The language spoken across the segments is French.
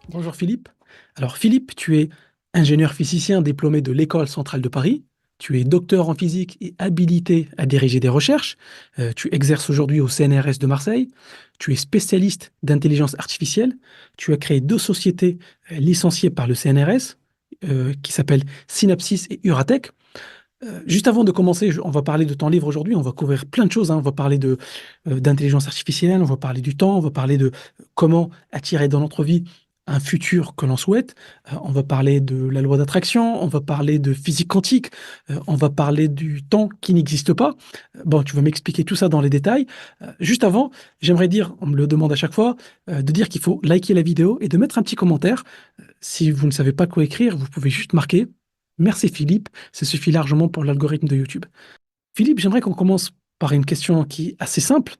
Bonjour Philippe. Alors Philippe, tu es ingénieur physicien diplômé de l'École centrale de Paris. Tu es docteur en physique et habilité à diriger des recherches. Tu exerces aujourd'hui au CNRS de Marseille. Tu es spécialiste d'intelligence artificielle. Tu as créé deux sociétés licenciées par le CNRS qui s'appellent Synapsys et Uratech. Juste avant de commencer, on va parler de ton livre aujourd'hui. On va couvrir plein de choses, hein. On va parler d'intelligence artificielle, on va parler du temps, on va parler de comment attirer dans notre vie un futur que l'on souhaite. On va parler de la loi d'attraction, on va parler de physique quantique, on va parler du temps qui n'existe pas. Bon, tu vas m'expliquer tout ça dans les détails. Juste avant, j'aimerais dire, on me le demande à chaque fois, de dire qu'il faut liker la vidéo et de mettre un petit commentaire. Si vous ne savez pas quoi écrire, vous pouvez juste marquer. Merci Philippe, ça suffit largement pour l'algorithme de YouTube. Philippe, j'aimerais qu'on commence par une question qui est assez simple.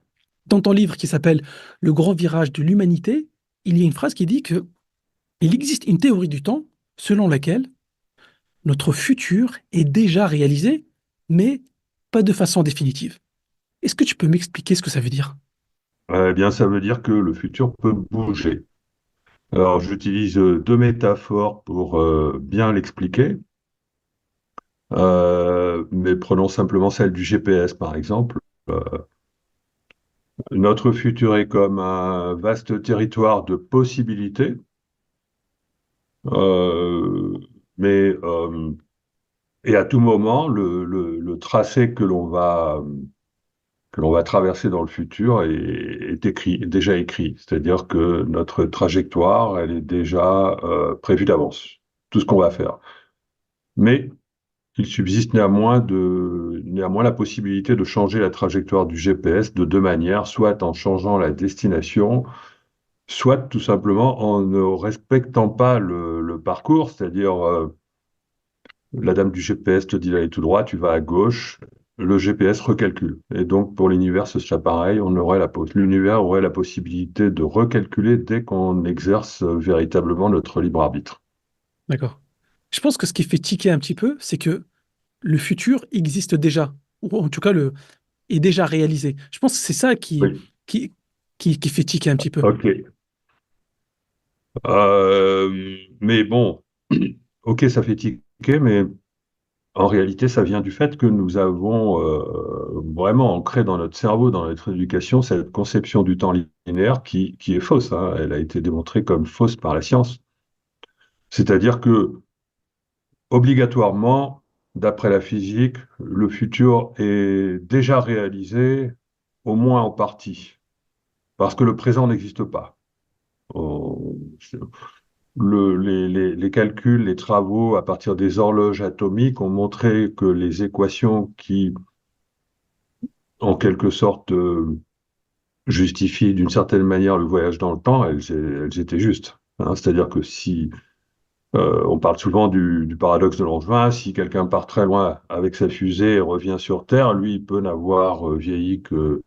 Dans ton livre qui s'appelle Le grand virage de l'humanité, il y a une phrase qui dit que il existe une théorie du temps selon laquelle notre futur est déjà réalisé, mais pas de façon définitive. Est-ce que tu peux m'expliquer ce que ça veut dire? Eh bien, ça veut dire que le futur peut bouger. Alors, j'utilise deux métaphores pour bien l'expliquer, mais prenons simplement celle du GPS, par exemple. Euh, Notre futur est comme un vaste territoire de possibilités, euh, mais et à tout moment, le tracé que l'on va traverser dans le futur est écrit, est déjà écrit. C'est-à-dire que notre trajectoire, elle est déjà prévue d'avance, tout ce qu'on va faire. Mais il subsiste néanmoins la possibilité de changer la trajectoire du GPS de deux manières, soit en changeant la destination, soit tout simplement en ne respectant pas le parcours, c'est-à-dire la dame du GPS te dit d'aller tout droit, tu vas à gauche, le GPS recalcule. Et donc pour l'univers, ce serait pareil, l'univers aurait la possibilité de recalculer dès qu'on exerce véritablement notre libre arbitre. D'accord. Je pense que ce qui fait tiquer un petit peu, c'est que le futur existe déjà, ou en tout cas est déjà réalisé. Je pense que c'est ça Oui, qui, qui fait tiquer un petit peu. ok. Mais bon, ok, ça fait tiquer, mais en réalité, ça vient du fait que nous avons vraiment ancré dans notre cerveau, dans notre éducation, cette conception du temps linéaire qui est fausse, hein. Elle a été démontrée comme fausse par la science. C'est-à-dire que, obligatoirement, d'après la physique, le futur est déjà réalisé, au moins en partie, parce que le présent n'existe pas. On- les calculs, les travaux à partir des horloges atomiques ont montré que les équations qui, en quelque sorte, justifient d'une certaine manière le voyage dans le temps, elles étaient justes, hein. C'est-à-dire que si on parle souvent du paradoxe de Langevin, si quelqu'un part très loin avec sa fusée et revient sur Terre, lui, il peut n'avoir vieilli que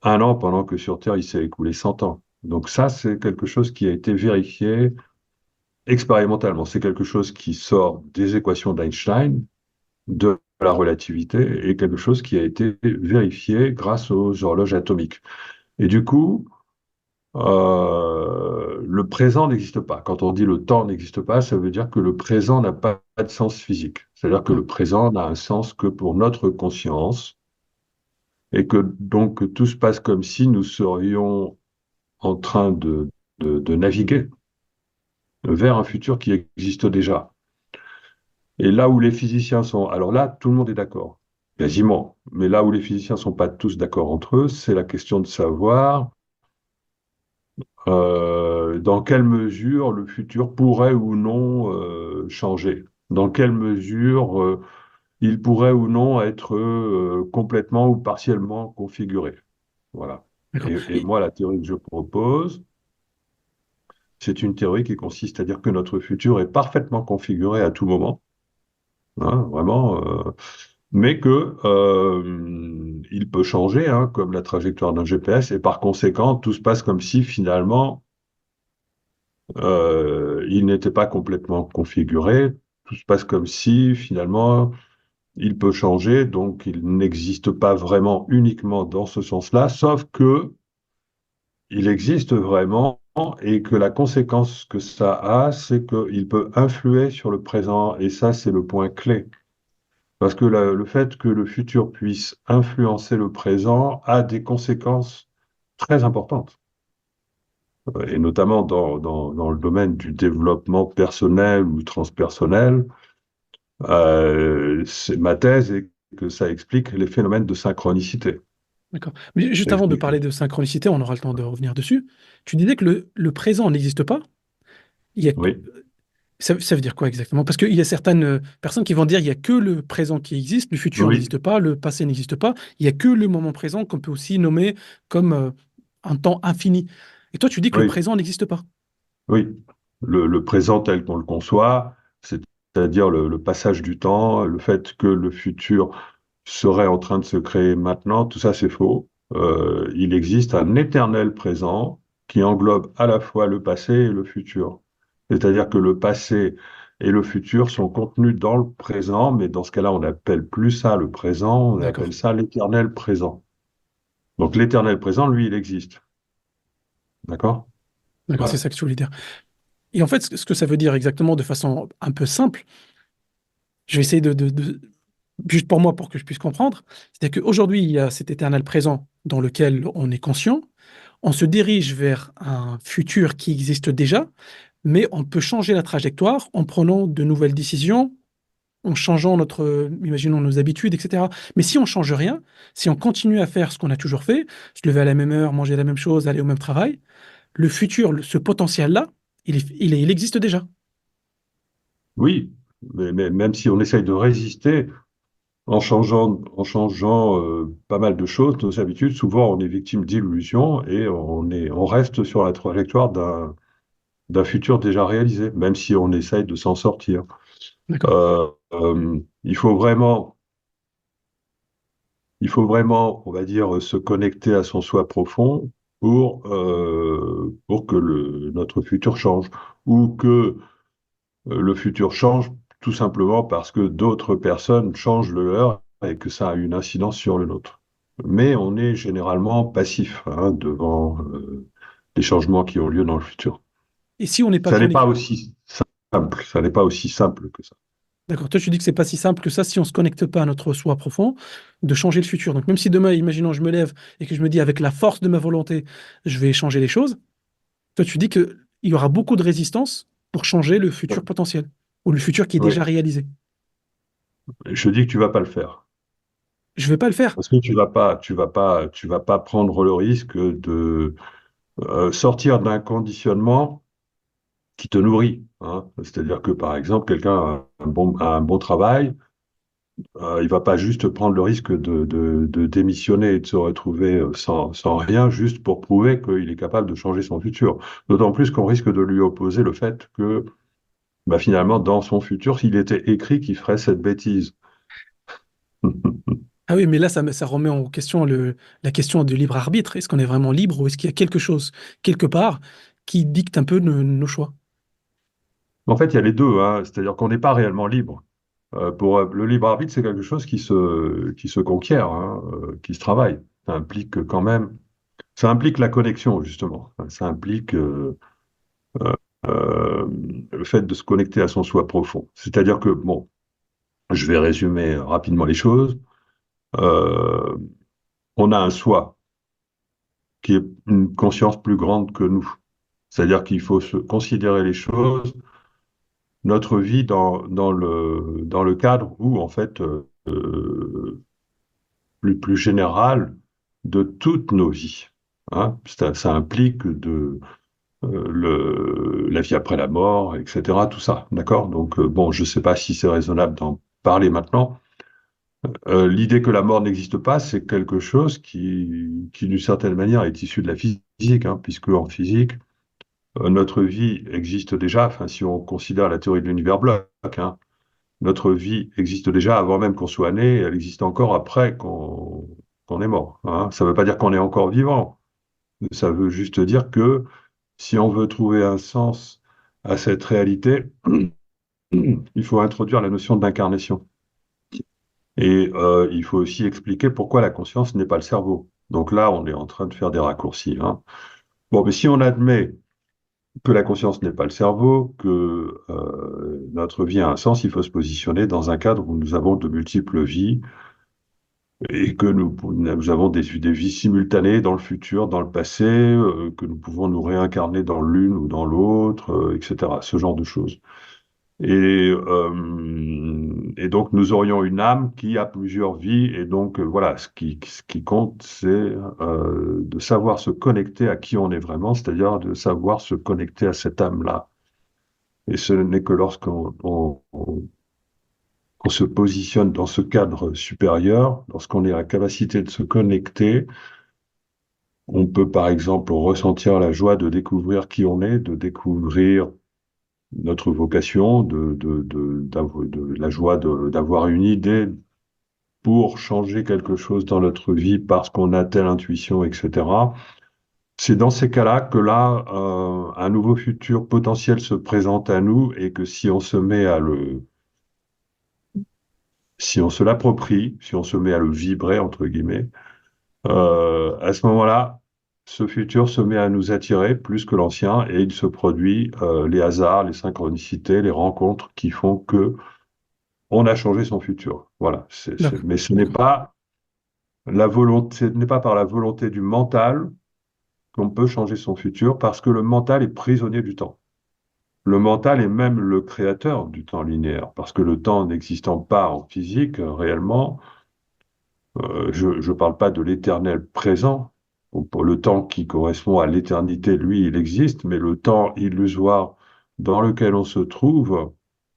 un an, pendant que sur Terre, il s'est écoulé 100 ans. Donc ça, c'est quelque chose qui a été vérifié expérimentalement. C'est quelque chose qui sort des équations d'Einstein, de la relativité, et quelque chose qui a été vérifié grâce aux horloges atomiques. Et du coup, le présent n'existe pas. Quand on dit le temps n'existe pas, ça veut dire que le présent n'a pas de sens physique. C'est-à-dire que Hmm. le présent n'a un sens que pour notre conscience, et que donc tout se passe comme si nous serions en train de naviguer vers un futur qui existe déjà. Et là où les physiciens sont, alors là, tout le monde est d'accord, quasiment. Mais là où les physiciens sont pas tous d'accord entre eux, c'est la question de savoir dans quelle mesure le futur pourrait ou non changer, dans quelle mesure il pourrait ou non être complètement ou partiellement configuré. Voilà. D'accord. Et moi, la théorie que je propose, c'est une théorie qui consiste à dire que notre futur est parfaitement configuré à tout moment, hein, vraiment, mais que il peut changer, hein, comme la trajectoire d'un GPS, et par conséquent, tout se passe comme si finalement il n'était pas complètement configuré. Tout se passe comme si finalement il peut changer, donc il n'existe pas vraiment uniquement dans ce sens-là, sauf que il existe vraiment et que la conséquence que ça a, c'est qu'il peut influer sur le présent, et ça, c'est le point clé. Parce que le fait que le futur puisse influencer le présent a des conséquences très importantes, et notamment dans le domaine du développement personnel ou transpersonnel. Ma thèse est que ça explique les phénomènes de synchronicité. D'accord. Mais juste Ça avant de explique. parler de synchronicité, on aura le temps de revenir dessus. Tu disais que le présent n'existe pas. Il y a, Oui, ça veut dire quoi exactement? Parce qu'il y a certaines personnes qui vont dire il n'y a que le présent qui existe, le futur oui, n'existe pas, le passé n'existe pas. Il n'y a que le moment présent qu'on peut aussi nommer comme un temps infini. Et toi, tu dis que le oui, présent n'existe pas. oui. Le présent tel qu'on le conçoit, c'est-à-dire le passage du temps, le fait que le futur serait en train de se créer maintenant, tout ça c'est faux. Il existe un éternel présent qui englobe à la fois le passé et le futur. C'est-à-dire que le passé et le futur sont contenus dans le présent, mais dans ce cas-là, on n'appelle plus ça le présent, on appelle D'accord. ça l'éternel présent. Donc l'éternel présent, lui, il existe. D'accord? D'accord, c'est Voilà. ça que tu voulais dire. Et en fait, ce que ça veut dire exactement de façon un peu simple, je vais essayer juste pour moi, pour que je puisse comprendre, c'est qu'aujourd'hui, il y a cet éternel présent dans lequel on est conscient, on se dirige vers un futur qui existe déjà, mais on peut changer la trajectoire en prenant de nouvelles décisions, en changeant imaginons nos habitudes, etc. Mais si on change rien, si on continue à faire ce qu'on a toujours fait, se lever à la même heure, manger la même chose, aller au même travail, le futur, ce potentiel-là, il existe déjà. Oui, mais même si on essaye de résister en changeant pas mal de choses, nos habitudes, souvent on est victime d'illusions et on reste sur la trajectoire d'un futur déjà réalisé, même si on essaye de s'en sortir. D'accord. Il faut vraiment, on va dire, se connecter à son soi profond pour que notre futur change, ou que le futur change tout simplement parce que d'autres personnes changent le leur et que ça a une incidence sur le nôtre. Mais on est généralement passif, hein, devant les changements qui ont lieu dans le futur. Et si on n'est pas Ça n'est pas connecté, aussi simple, ça n'est pas aussi simple que ça. d'accord, toi tu dis que c'est pas si simple que ça si on se connecte pas à notre soi profond de changer le futur. Donc même si demain, imaginons, je me lève et que je me dis avec la force de ma volonté, je vais changer les choses, toi tu dis que il y aura beaucoup de résistance pour changer le futur potentiel ou le futur qui est déjà Oui, réalisé. je dis que tu vas pas le faire. Je vais pas le faire. Parce que tu vas pas prendre le risque de sortir d'un conditionnement qui te nourrit, hein. C'est-à-dire que, par exemple, quelqu'un a un bon travail, il va pas juste prendre le risque de démissionner et de se retrouver sans rien juste pour prouver qu'il est capable de changer son futur. D'autant plus qu'on risque de lui opposer le fait que, bah, finalement, dans son futur, il était écrit qu'il ferait cette bêtise. Ah oui, mais là, ça remet en question la question du libre arbitre. Est-ce qu'on est vraiment libre ou est-ce qu'il y a quelque chose, quelque part, qui dicte un peu nos choix? En fait, il y a les deux, hein. C'est-à-dire qu'on n'est pas réellement libre. Le libre arbitre, c'est quelque chose qui se conquiert, hein, qui se travaille. Ça implique quand même, ça implique la connexion, justement. Ça implique euh, le fait de se connecter à son soi profond. C'est-à-dire que, bon, je vais résumer rapidement les choses. Euh, on a un soi qui est une conscience plus grande que nous. C'est-à-dire qu'il faut se considérer les choses, notre vie dans le cadre où, en fait, plus général de toutes nos vies, hein. Ça implique la vie après la mort, etc. Tout ça, d'accord? Donc, bon, je ne sais pas si c'est raisonnable d'en parler maintenant. L'idée que la mort n'existe pas, c'est quelque chose qui d'une certaine manière, est issu de la physique, hein, puisque en physique, notre vie existe déjà, enfin, si on considère la théorie de l'univers bloc, hein, notre vie existe déjà avant même qu'on soit né, elle existe encore après qu'on est mort, hein. Ça ne veut pas dire qu'on est encore vivant, ça veut juste dire que si on veut trouver un sens à cette réalité, il faut introduire la notion d'incarnation. Et il faut aussi expliquer pourquoi la conscience n'est pas le cerveau. Donc là, on est en train de faire des raccourcis, hein. Bon, mais si on admet que la conscience n'est pas le cerveau, que notre vie a un sens, il faut se positionner dans un cadre où nous avons de multiples vies et que nous avons des vies simultanées dans le futur, dans le passé, que nous pouvons nous réincarner dans l'une ou dans l'autre, etc. Ce genre de choses. Et donc, nous aurions une âme qui a plusieurs vies. Et donc, voilà, ce qui compte, c'est de savoir se connecter à qui on est vraiment, c'est-à-dire de savoir se connecter à cette âme-là. Et ce n'est que lorsqu'on on se positionne dans ce cadre supérieur, lorsqu'on est à la capacité de se connecter, on peut, par exemple, ressentir la joie de découvrir qui on est, de découvrir notre vocation, de la joie d'avoir une idée pour changer quelque chose dans notre vie parce qu'on a telle intuition, etc. C'est dans ces cas-là que là, un nouveau futur potentiel se présente à nous et que si on se l'approprie, si on se met à le vibrer, entre guillemets, à ce moment-là, ce futur se met à nous attirer plus que l'ancien et il se produit les hasards, les synchronicités, les rencontres qui font que on a changé son futur. Voilà. D'accord, Mais ce n'est d'accord. pas la volonté, ce n'est pas par la volonté du mental qu'on peut changer son futur parce que le mental est prisonnier du temps. Le mental est même le créateur du temps linéaire parce que le temps n'existant pas en physique réellement, je ne parle pas de l'éternel présent. Pour le temps qui correspond à l'éternité, lui, il existe, mais le temps illusoire dans lequel on se trouve,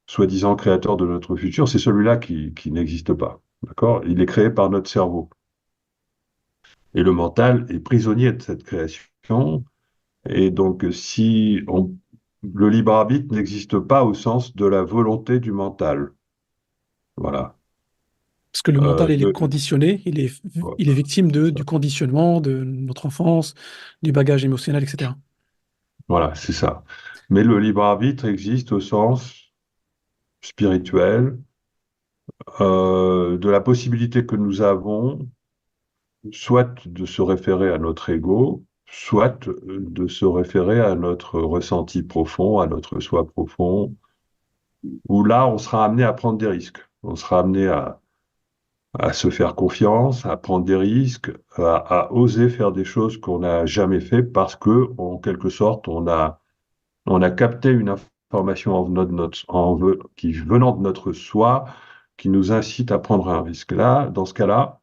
soi-disant créateur de notre futur, c'est celui-là qui n'existe pas. D'accord? Il est créé par notre cerveau. Et le mental est prisonnier de cette création. Et donc, le libre arbitre n'existe pas au sens de la volonté du mental. Voilà. Parce que le mental, il est De- conditionné, il est victime du conditionnement de notre enfance, du bagage émotionnel, etc. Voilà, c'est ça. Mais le libre arbitre existe au sens spirituel, de la possibilité que nous avons, soit de se référer à notre ego, soit de se référer à notre ressenti profond, à notre soi profond, où là, on sera amené à prendre des risques. On sera amené à se faire confiance, à prendre des risques, à oser faire des choses qu'on n'a jamais fait parce que, en quelque sorte, on a capté une information qui venant de notre soi, qui nous incite à prendre un risque. Là, dans ce cas-là,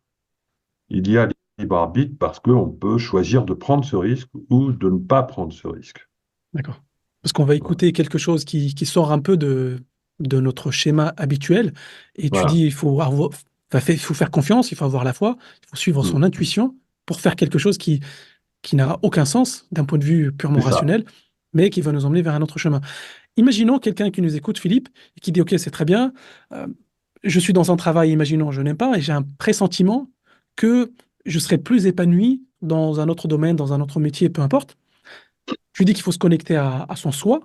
il y a libre arbitre parce qu'on peut choisir de prendre ce risque ou de ne pas prendre ce risque. D'accord. Parce qu'on va Voilà. écouter quelque chose qui sort un peu de notre schéma habituel. Et tu dis, Voilà. il faut faire confiance, il faut avoir la foi, il faut suivre Mm. son intuition pour faire quelque chose qui n'a aucun sens d'un point de vue purement C'est ça. rationnel, mais qui va nous emmener vers un autre chemin. Imaginons quelqu'un qui nous écoute, Philippe, et qui dit, OK, c'est très bien, euh, je suis dans un travail, imaginons, je n'aime pas, et j'ai un pressentiment que je serai plus épanoui dans un autre domaine, dans un autre métier, peu importe. Je lui dis qu'il faut se connecter à son soi.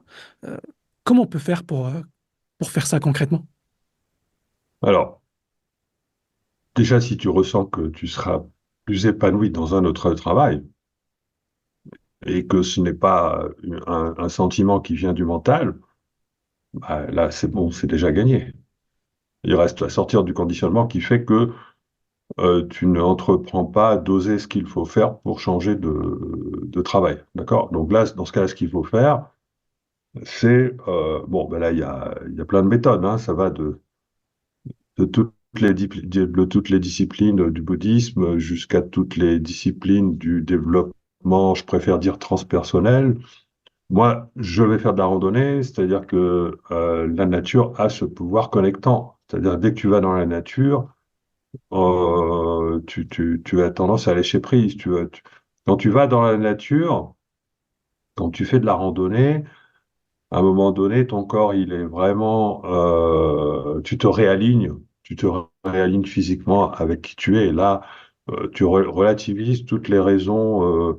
Euh, Comment on peut faire pour faire ça concrètement? Alors, déjà, si tu ressens que tu seras plus épanoui dans un autre travail et que ce n'est pas un sentiment qui vient du mental, bah, là, c'est bon, c'est déjà gagné. Il reste à sortir du conditionnement qui fait que tu ne entreprends pas d'oser ce qu'il faut faire pour changer de travail. D'accord? Donc là, dans ce cas-là, ce qu'il faut faire, c'est, bon, ben là, il y a plein de méthodes, hein. Ça va de toutes les disciplines du bouddhisme jusqu'à toutes les disciplines du développement, je préfère dire transpersonnel. Moi, je vais faire de la randonnée, c'est-à-dire que la nature a ce pouvoir connectant. C'est-à-dire dès que tu vas dans la nature, tu as tendance à lâcher prise. Quand tu vas dans la nature, quand tu fais de la randonnée, à un moment donné, ton corps, il est vraiment, tu te réalignes physiquement avec qui tu es. Et là, relativises toutes les raisons.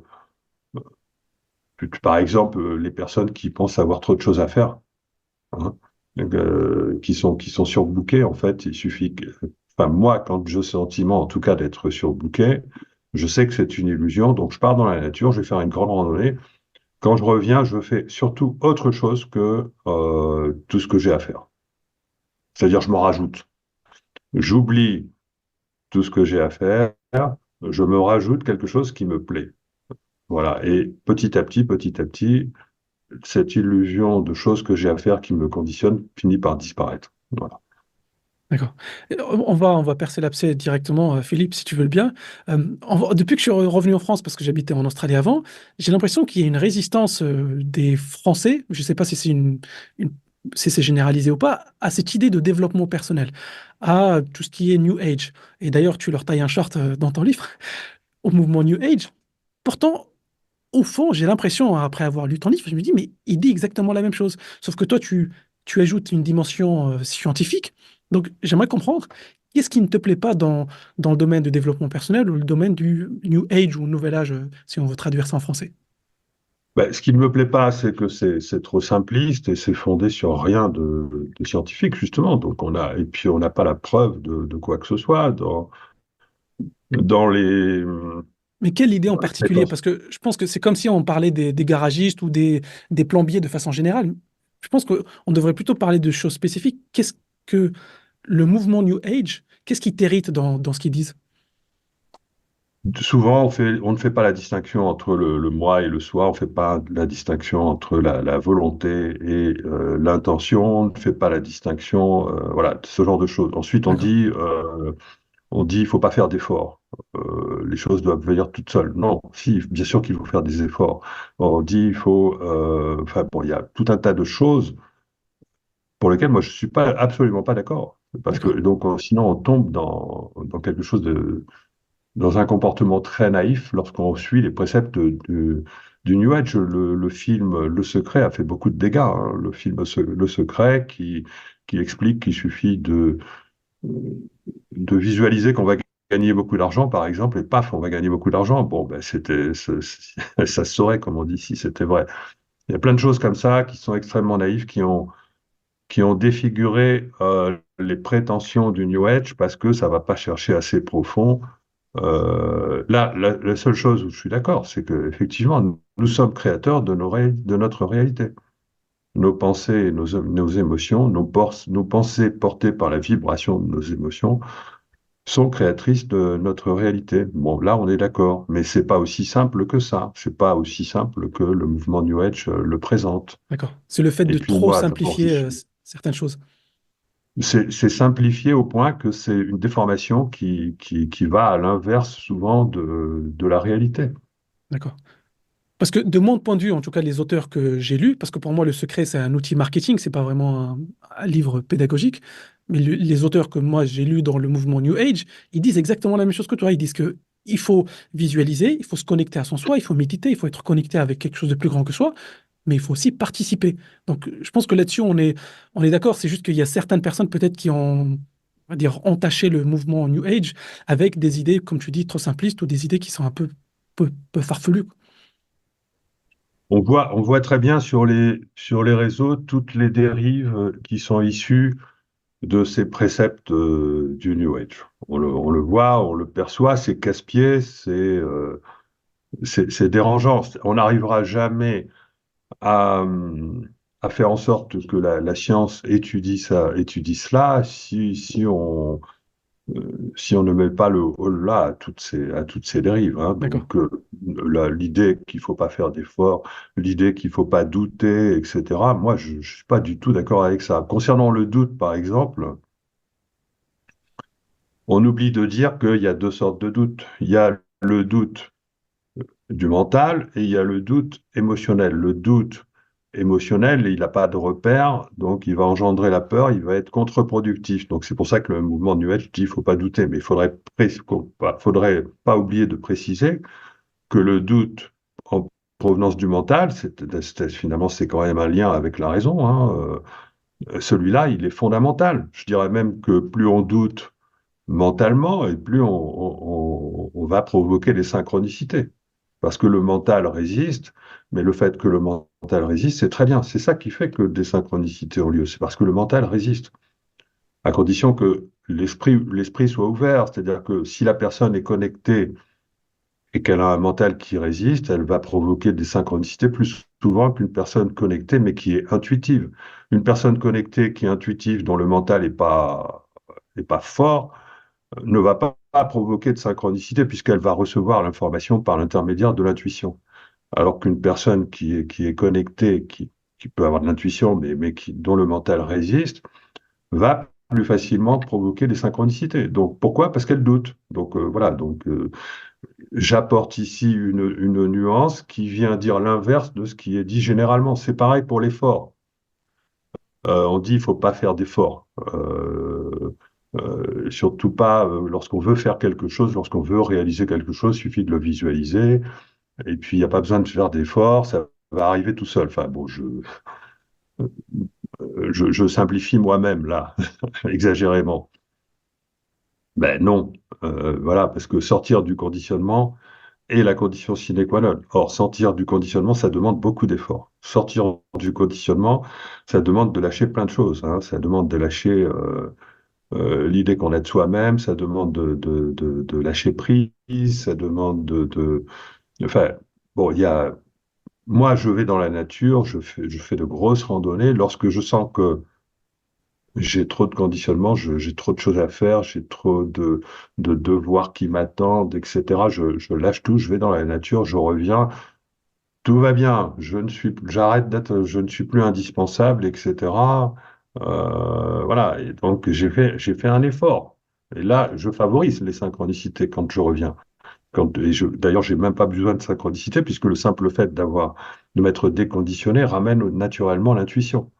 Par exemple, les personnes qui pensent avoir trop de choses à faire, hein, donc, qui sont surbookées, en fait. Il suffit enfin moi, quand j'ai le sentiment, en tout cas, d'être surbooké, je sais que c'est une illusion, donc je pars dans la nature, je vais faire une grande randonnée. Quand je reviens, je fais surtout autre chose que tout ce que j'ai à faire. C'est-à-dire, je m'en rajoute. J'oublie tout ce que j'ai à faire, je me rajoute quelque chose qui me plaît. Voilà. Et petit à petit, cette illusion de choses que j'ai à faire qui me conditionne finit par disparaître. Voilà. D'accord. On va percer l'abcès directement, Philippe, si tu veux le bien. Depuis que je suis revenu en France, parce que j'habitais en Australie avant, j'ai l'impression qu'il y a une résistance des Français, je ne sais pas si une- si c'est généralisé ou pas, à cette idée de développement personnel, à tout ce qui est New Age. Et d'ailleurs, tu leur tailles un short dans ton livre, au mouvement New Age. Pourtant, au fond, j'ai l'impression, après avoir lu ton livre, je me dis, mais il dit exactement la même chose. Sauf que toi, tu ajoutes une dimension scientifique. Donc, j'aimerais comprendre, qu'est-ce qui ne te plaît pas dans le domaine du développement personnel ou le domaine du New Age ou Nouvel Âge, si on veut traduire ça en français? Ben, ce qui ne me plaît pas, c'est que c'est trop simpliste et c'est fondé sur rien de scientifique, justement. Donc et puis on n'a pas la preuve de quoi que ce soit dans les, Mais quelle idée en dans les particulier? prétentions. Parce que je pense que c'est comme si on parlait des garagistes ou des plombiers de façon générale. Je pense qu'on devrait plutôt parler de choses spécifiques. Qu'est-ce que le mouvement New Age, qu'est-ce qui t'irrite dans ce qu'ils disent? Souvent, on ne fait pas la distinction entre le moi et le soi, on ne fait pas la distinction entre la volonté et l'intention, on ne fait pas la distinction, voilà, ce genre de choses. Ensuite, D'accord. on dit, il faut pas faire d'efforts. Les choses doivent venir toutes seules. Non, si, bien sûr qu'il faut faire des efforts. On dit, il faut, enfin bon, il y a tout un tas de choses pour lesquelles moi je suis pas absolument pas d'accord, parce que D'accord. donc sinon on tombe dans quelque chose dans un comportement très naïf lorsqu'on suit les préceptes du New Age. Le film Le Secret a fait beaucoup de dégâts, hein. Le film Le Secret qui explique qu'il suffit de visualiser qu'on va gagner beaucoup d'argent, par exemple, et paf, on va gagner beaucoup d'argent. Bon, ben, ça se saurait, comme on dit, si c'était vrai. Il y a plein de choses comme ça qui sont extrêmement naïves, qui ont défiguré les prétentions du New Age parce que ça va pas chercher assez profond. Là, la seule chose où je suis d'accord, c'est que effectivement, nous sommes créateurs de notre réalité. Nos pensées, nos émotions, nos pensées portées par la vibration de nos émotions sont créatrices de notre réalité. Bon, là, on est d'accord, mais c'est pas aussi simple que ça. C'est pas aussi simple que le mouvement New Age le présente. D'accord. C'est le fait Et de puis trop moi, d'abord, simplifier certaines choses. c'est simplifié au point que c'est une déformation qui va à l'inverse souvent de la réalité. D'accord. Parce que de mon point de vue, en tout cas les auteurs que j'ai lus, parce que pour moi le secret c'est un outil marketing, c'est pas vraiment un livre pédagogique, mais les auteurs que moi j'ai lus dans le mouvement New Age, ils disent exactement la même chose que toi. Ils disent que il faut visualiser, il faut se connecter à son soi, il faut méditer, il faut être connecté avec quelque chose de plus grand que soi, mais il faut aussi participer. Donc je pense que là-dessus on est d'accord. C'est juste qu'il y a certaines personnes peut-être qui ont, on va dire, entaché le mouvement New Age avec des idées, comme tu dis, trop simplistes ou des idées qui sont un peu farfelues. On voit très bien sur les réseaux toutes les dérives qui sont issues de ces préceptes du New Age. On le voit, on le perçoit, c'est casse-pied, c'est dérangeant. On n'arrivera jamais à, à faire en sorte que la science étudie ça, étudie cela, si on ne met pas le holà à toutes ces dérives, hein. D'accord. Donc, l'idée qu'il faut pas faire d'efforts, l'idée qu'il faut pas douter, etc., moi, je ne suis pas du tout d'accord avec ça. Concernant le doute, par exemple, on oublie de dire qu'il y a deux sortes de doutes. Il y a le doute du mental et il y a le doute émotionnel. Le doute émotionnel, il n'a pas de repère, donc il va engendrer la peur, il va être contre-productif. Donc c'est pour ça que le mouvement New Age dit qu'il ne faut pas douter, mais faudrait pas oublier de préciser que le doute en provenance du mental, finalement c'est quand même un lien avec la raison, hein. Celui-là, il est fondamental. Je dirais même que plus on doute mentalement, et plus on va provoquer des synchronicités. Parce que le mental résiste, mais le fait que le mental résiste, c'est très bien. C'est ça qui fait que des synchronicités ont lieu. C'est parce que le mental résiste. À condition que l'esprit soit ouvert. C'est-à-dire que si la personne est connectée et qu'elle a un mental qui résiste, elle va provoquer des synchronicités plus souvent qu'une personne connectée, mais qui est intuitive. Une personne connectée qui est intuitive, dont le mental est pas fort, ne va pas provoquer de synchronicité puisqu'elle va recevoir l'information par l'intermédiaire de l'intuition. Alors qu'une personne qui est connectée, qui peut avoir de l'intuition, dont le mental résiste, va plus facilement provoquer des synchronicités. Donc pourquoi? Parce qu'elle doute. Donc voilà, j'apporte ici une nuance qui vient dire l'inverse de ce qui est dit généralement. C'est pareil pour l'effort. On dit il faut pas faire d'effort. Surtout pas lorsqu'on veut faire quelque chose, lorsqu'on veut réaliser quelque chose, il suffit de le visualiser. Et puis, il n'y a pas besoin de faire d'efforts, ça va arriver tout seul. Enfin, bon, je simplifie moi-même, là, exagérément. Ben non, voilà, parce que sortir du conditionnement est la condition sine qua non. Or, sortir du conditionnement, ça demande beaucoup d'efforts. Sortir du conditionnement, ça demande de lâcher plein de choses, hein. Ça demande de lâcher l'idée qu'on a de soi-même, ça demande de lâcher prise, ça demande Enfin, bon, moi, je vais dans la nature, je fais de grosses randonnées. Lorsque je sens que j'ai trop de conditionnement, j'ai trop de choses à faire, j'ai trop de devoirs qui m'attendent, etc. Je lâche tout, je vais dans la nature, je reviens, tout va bien. J'arrête d'être, je ne suis plus indispensable, etc. Voilà. Et donc, j'ai fait un effort. Et là, je favorise les synchronicités quand je reviens. D'ailleurs, j'ai même pas besoin de synchronicité puisque le simple fait de m'être déconditionné ramène naturellement l'intuition.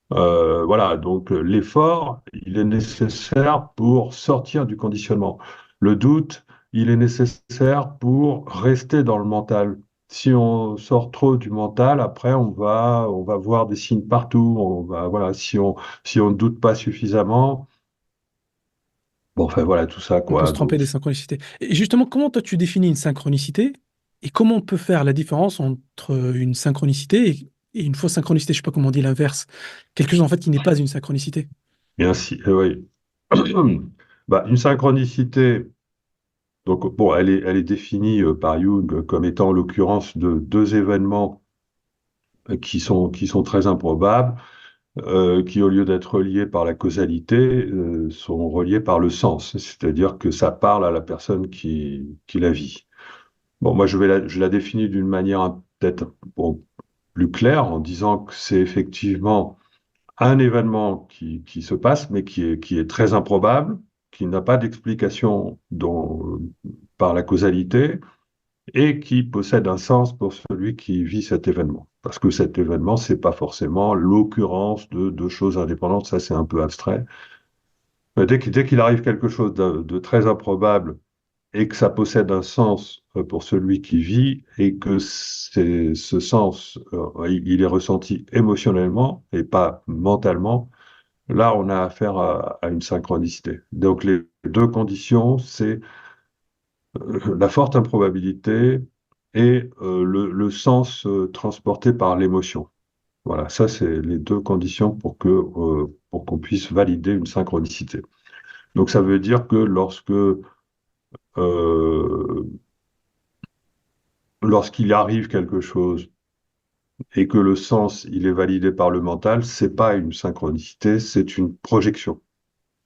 Voilà, donc l'effort, il est nécessaire pour sortir du conditionnement. Le doute, il est nécessaire pour rester dans le mental. Si on sort trop du mental, après on va voir des signes partout. Voilà, si on ne doute pas suffisamment, bon, enfin voilà tout ça On peut quoi. se tromper des synchronicités. Et justement, comment toi tu définis une synchronicité et comment on peut faire la différence entre une synchronicité et une fausse synchronicité? Je sais pas comment on dit l'inverse. Quelque chose en fait qui n'est pas une synchronicité. Et ainsi, oui. Bah, une synchronicité. Donc, bon, elle est définie par Jung comme étant l'occurrence de deux événements qui sont très improbables, qui, au lieu d'être reliés par la causalité, sont reliés par le sens, c'est-à-dire que ça parle à la personne qui la vit. Bon, moi, je la définis d'une manière peut-être bon, plus claire en disant que c'est effectivement un événement qui se passe, mais qui est très improbable, qui n'a pas d'explication par la causalité et qui possède un sens pour celui qui vit cet événement. Parce que cet événement, c'est pas forcément l'occurrence de deux choses indépendantes, ça c'est un peu abstrait. Mais dès qu'il arrive quelque chose de très improbable et que ça possède un sens pour celui qui vit et que ce sens, il est ressenti émotionnellement et pas mentalement, là on a affaire à une synchronicité. Donc les deux conditions, c'est la forte improbabilité et le sens transporté par l'émotion. Voilà, ça c'est les deux conditions pour qu'on puisse valider une synchronicité. Donc ça veut dire que lorsqu'il arrive quelque chose et que le sens il est validé par le mental, c'est pas une synchronicité, c'est une projection.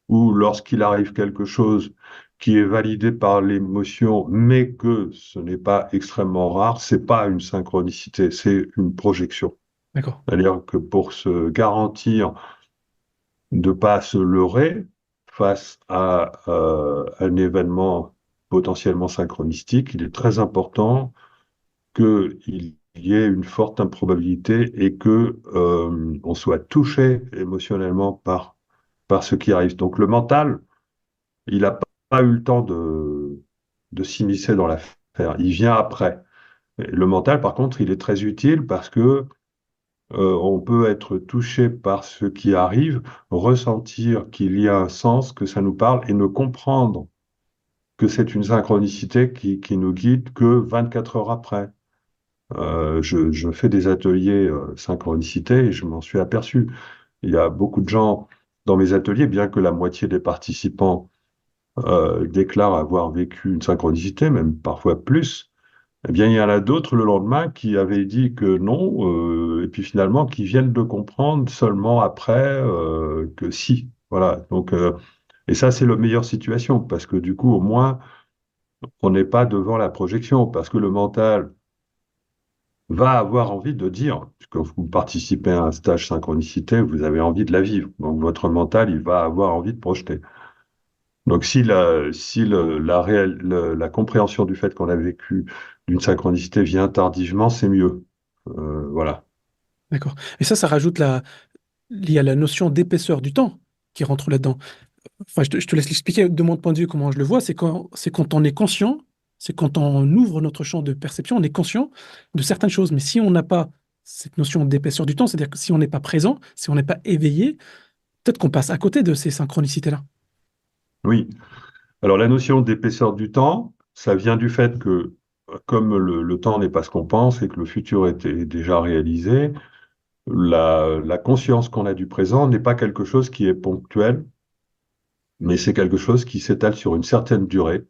Ou lorsqu'il arrive quelque chose qui est validé par l'émotion, mais que ce n'est pas extrêmement rare, c'est pas une synchronicité, c'est une projection. D'accord. C'est-à-dire que pour se garantir de pas se leurrer face à un événement potentiellement synchronistique, il est très important qu'il y ait une forte improbabilité et que on soit touché émotionnellement par ce qui arrive. Donc le mental, il n'a pas eu le temps de s'immiscer dans l'affaire. Il vient après. Et le mental, par contre, il est très utile parce que on peut être touché par ce qui arrive, ressentir qu'il y a un sens, que ça nous parle, et ne comprendre que c'est une synchronicité qui nous guide que 24 heures après. Je fais des ateliers synchronicité et je m'en suis aperçu. Il y a beaucoup de gens dans mes ateliers, bien que la moitié des participants déclarent avoir vécu une synchronicité, même parfois plus, eh bien, il y en a d'autres le lendemain qui avaient dit que non, et puis finalement qui viennent de comprendre seulement après que si. Voilà. Donc, et ça, c'est la meilleure situation, parce que du coup, au moins, on n'est pas devant la projection, parce que le mental va avoir envie de dire, quand vous participez à un stage synchronicité, vous avez envie de la vivre. Donc, votre mental, il va avoir envie de projeter. Donc, si la compréhension du fait qu'on a vécu d'une synchronicité vient tardivement, c'est mieux. Voilà. D'accord. Et ça rajoute il y a la notion d'épaisseur du temps qui rentre là-dedans. Enfin, je te laisse l'expliquer de mon point de vue comment je le vois. C'est quand on est conscient, c'est quand on ouvre notre champ de perception, on est conscient de certaines choses. Mais si on n'a pas cette notion d'épaisseur du temps, c'est-à-dire que si on n'est pas présent, si on n'est pas éveillé, peut-être qu'on passe à côté de ces synchronicités-là. Oui. Alors, la notion d'épaisseur du temps, ça vient du fait que, comme le temps n'est pas ce qu'on pense et que le futur est déjà réalisé, la conscience qu'on a du présent n'est pas quelque chose qui est ponctuel, mais c'est quelque chose qui s'étale sur une certaine durée,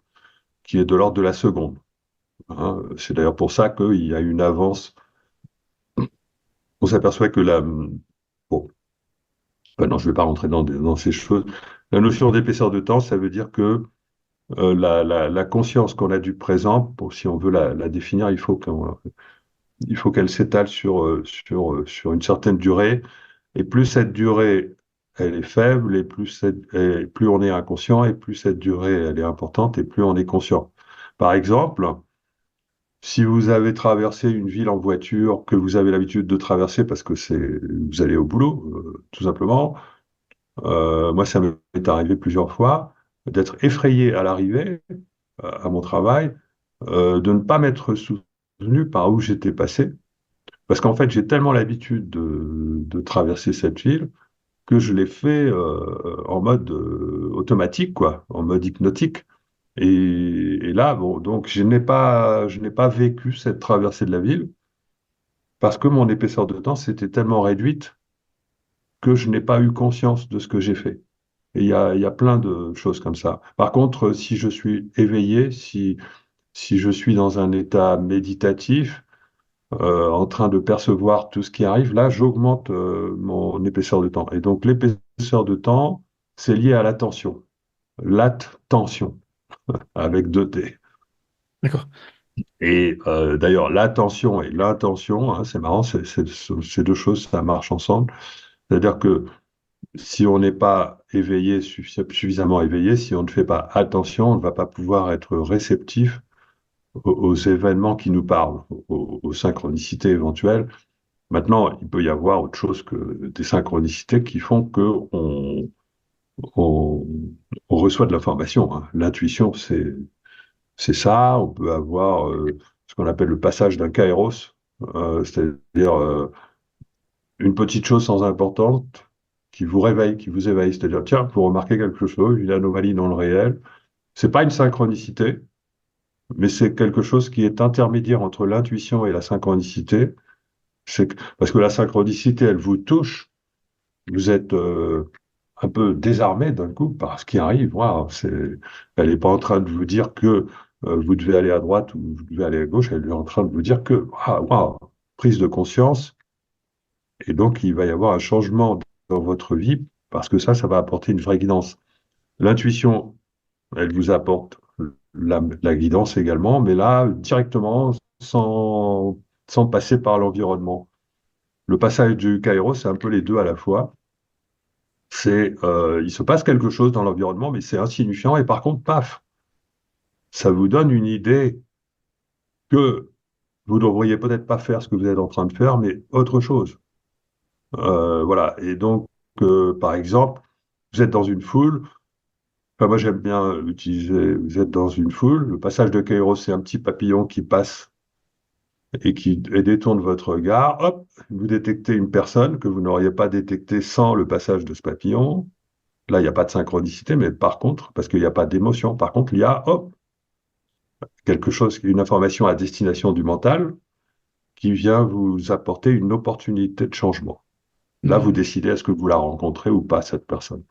qui est de l'ordre de la seconde. Hein. C'est d'ailleurs pour ça qu'il y a une avance. On s'aperçoit que bon, non, je ne vais pas rentrer dans ces choses. La notion d'épaisseur de temps, ça veut dire que la conscience qu'on a du présent, si on veut la définir, il faut qu'elle s'étale sur une certaine durée. Et plus cette durée, elle est faible, et plus on est inconscient, et plus cette durée, elle est importante, et plus on est conscient. Par exemple, si vous avez traversé une ville en voiture que vous avez l'habitude de traverser parce que vous allez au boulot, tout simplement, moi, ça m'est arrivé plusieurs fois d'être effrayé à l'arrivée, à mon travail, de ne pas m'être souvenu par où j'étais passé. Parce qu'en fait, j'ai tellement l'habitude de traverser cette ville que je l'ai fait en mode automatique, quoi, en mode hypnotique. Et là, bon, donc je n'ai pas vécu cette traversée de la ville parce que mon épaisseur de temps s'était tellement réduite que je n'ai pas eu conscience de ce que j'ai fait. Et il y a plein de choses comme ça. Par contre, si je suis éveillé, si je suis dans un état méditatif, en train de percevoir tout ce qui arrive, là, j'augmente mon épaisseur de temps. Et donc, l'épaisseur de temps, c'est lié à l'attention. L'attention, avec deux T. D'accord. Et d'ailleurs, l'attention et l'intention, hein, c'est marrant, ces deux choses, ça marche ensemble. C'est-à-dire que si on n'est pas éveillé, suffisamment éveillé, si on ne fait pas attention, on ne va pas pouvoir être réceptif aux événements qui nous parlent, aux synchronicités éventuelles. Maintenant, il peut y avoir autre chose que des synchronicités qui font que on, on reçoit de l'information. Hein. L'intuition, c'est ça. On peut avoir ce qu'on appelle le passage d'un kairos, c'est-à-dire une petite chose sans importance qui vous réveille, qui vous éveille. C'est-à-dire, tiens, vous remarquez quelque chose, une anomalie dans le réel. C'est pas une synchronicité, mais c'est quelque chose qui est intermédiaire entre l'intuition et la synchronicité. Parce que la synchronicité, elle vous touche, vous êtes un peu désarmé d'un coup par ce qui arrive. Waouh, elle n'est pas en train de vous dire que vous devez aller à droite ou vous devez aller à gauche, elle est en train de vous dire que, ah, waouh, prise de conscience, et donc il va y avoir un changement dans votre vie, parce que ça va apporter une vraie guidance. L'intuition, elle vous apporte la guidance également, mais là, directement, sans passer par l'environnement. Le passage du Kairos, c'est un peu les deux à la fois. Il se passe quelque chose dans l'environnement, mais c'est insignifiant. Et par contre, paf, ça vous donne une idée que vous ne devriez peut-être pas faire ce que vous êtes en train de faire, mais autre chose. Voilà. Et donc, par exemple, vous êtes dans une foule. Enfin, moi, j'aime bien utiliser, vous êtes dans une foule. Le passage de Kairos, c'est un petit papillon qui passe et détourne votre regard. Hop, vous détectez une personne que vous n'auriez pas détectée sans le passage de ce papillon. Là, il n'y a pas de synchronicité, mais par contre, parce qu'il n'y a pas d'émotion, par contre, il y a, hop, quelque chose, une information à destination du mental qui vient vous apporter une opportunité de changement. Là, vous Mhm. décidez est-ce que vous la rencontrez ou pas, cette personne.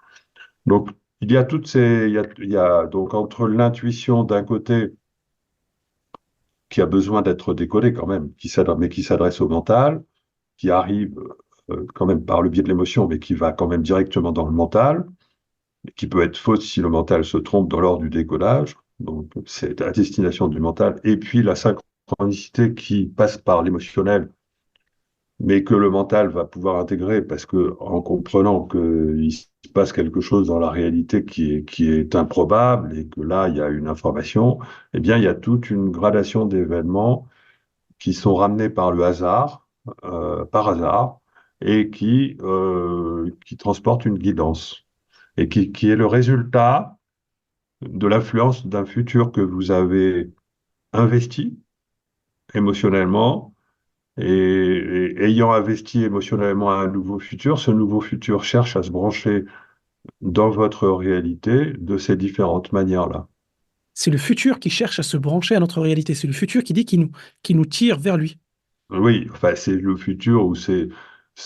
Donc, il y a toutes ces, il y a donc entre l'intuition d'un côté qui a besoin d'être décodée quand même, mais qui s'adresse au mental, qui arrive quand même par le biais de l'émotion, mais qui va quand même directement dans le mental, et qui peut être fausse si le mental se trompe dans l'ordre du décodage. Donc, c'est la destination du mental. Et puis, la synchronicité qui passe par l'émotionnel, mais que le mental va pouvoir intégrer parce que en comprenant qu'il se passe quelque chose dans la réalité qui est improbable et que là, il y a une information, eh bien, il y a toute une gradation d'événements qui sont ramenés par le hasard, par hasard, et qui transportent une guidance et qui est le résultat de l'influence d'un futur que vous avez investi émotionnellement et ayant investi émotionnellement à un nouveau futur, ce nouveau futur cherche à se brancher dans votre réalité de ces différentes manières-là. C'est le futur qui cherche à se brancher à notre réalité. C'est le futur qui dit qu'il nous tire vers lui. Oui, enfin, c'est le futur où c'est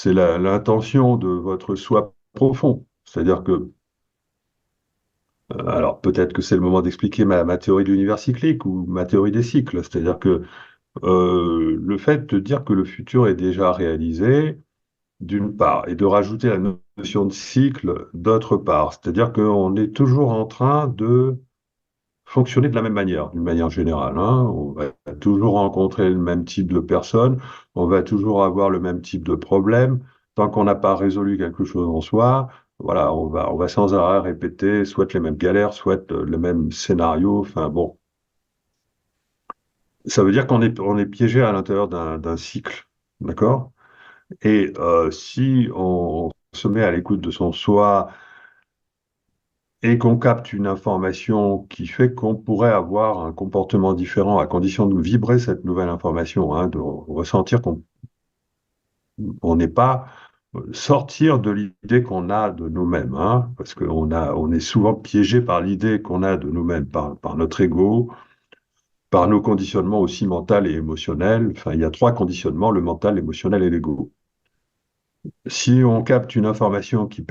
l'intention de votre soi profond. C'est-à-dire que, alors peut-être que c'est le moment d'expliquer ma théorie de l'univers cyclique ou ma théorie des cycles. C'est-à-dire que le fait de dire que le futur est déjà réalisé, d'une part, et de rajouter la notion de cycle d'autre part. C'est-à-dire qu'on est toujours en train de fonctionner de la même manière, d'une manière générale, hein. On va toujours rencontrer le même type de personnes, on va toujours avoir le même type de problème. Tant qu'on n'a pas résolu quelque chose en soi, voilà, on va sans arrêt répéter soit les mêmes galères, soit le même scénario. Enfin bon, ça veut dire on est piégé à l'intérieur d'un cycle, d'accord? Et si on se met à l'écoute de son soi et qu'on capte une information qui fait qu'on pourrait avoir un comportement différent à condition de vibrer cette nouvelle information, hein, de ressentir qu'on on n'est pas sortir de l'idée qu'on a de nous-mêmes, hein, parce on est souvent piégé par l'idée qu'on a de nous-mêmes, par notre ego, par nos conditionnements aussi mentaux et émotionnels. Enfin, il y a trois conditionnements, le mental, l'émotionnel et l'ego. Si on capte une information qui nous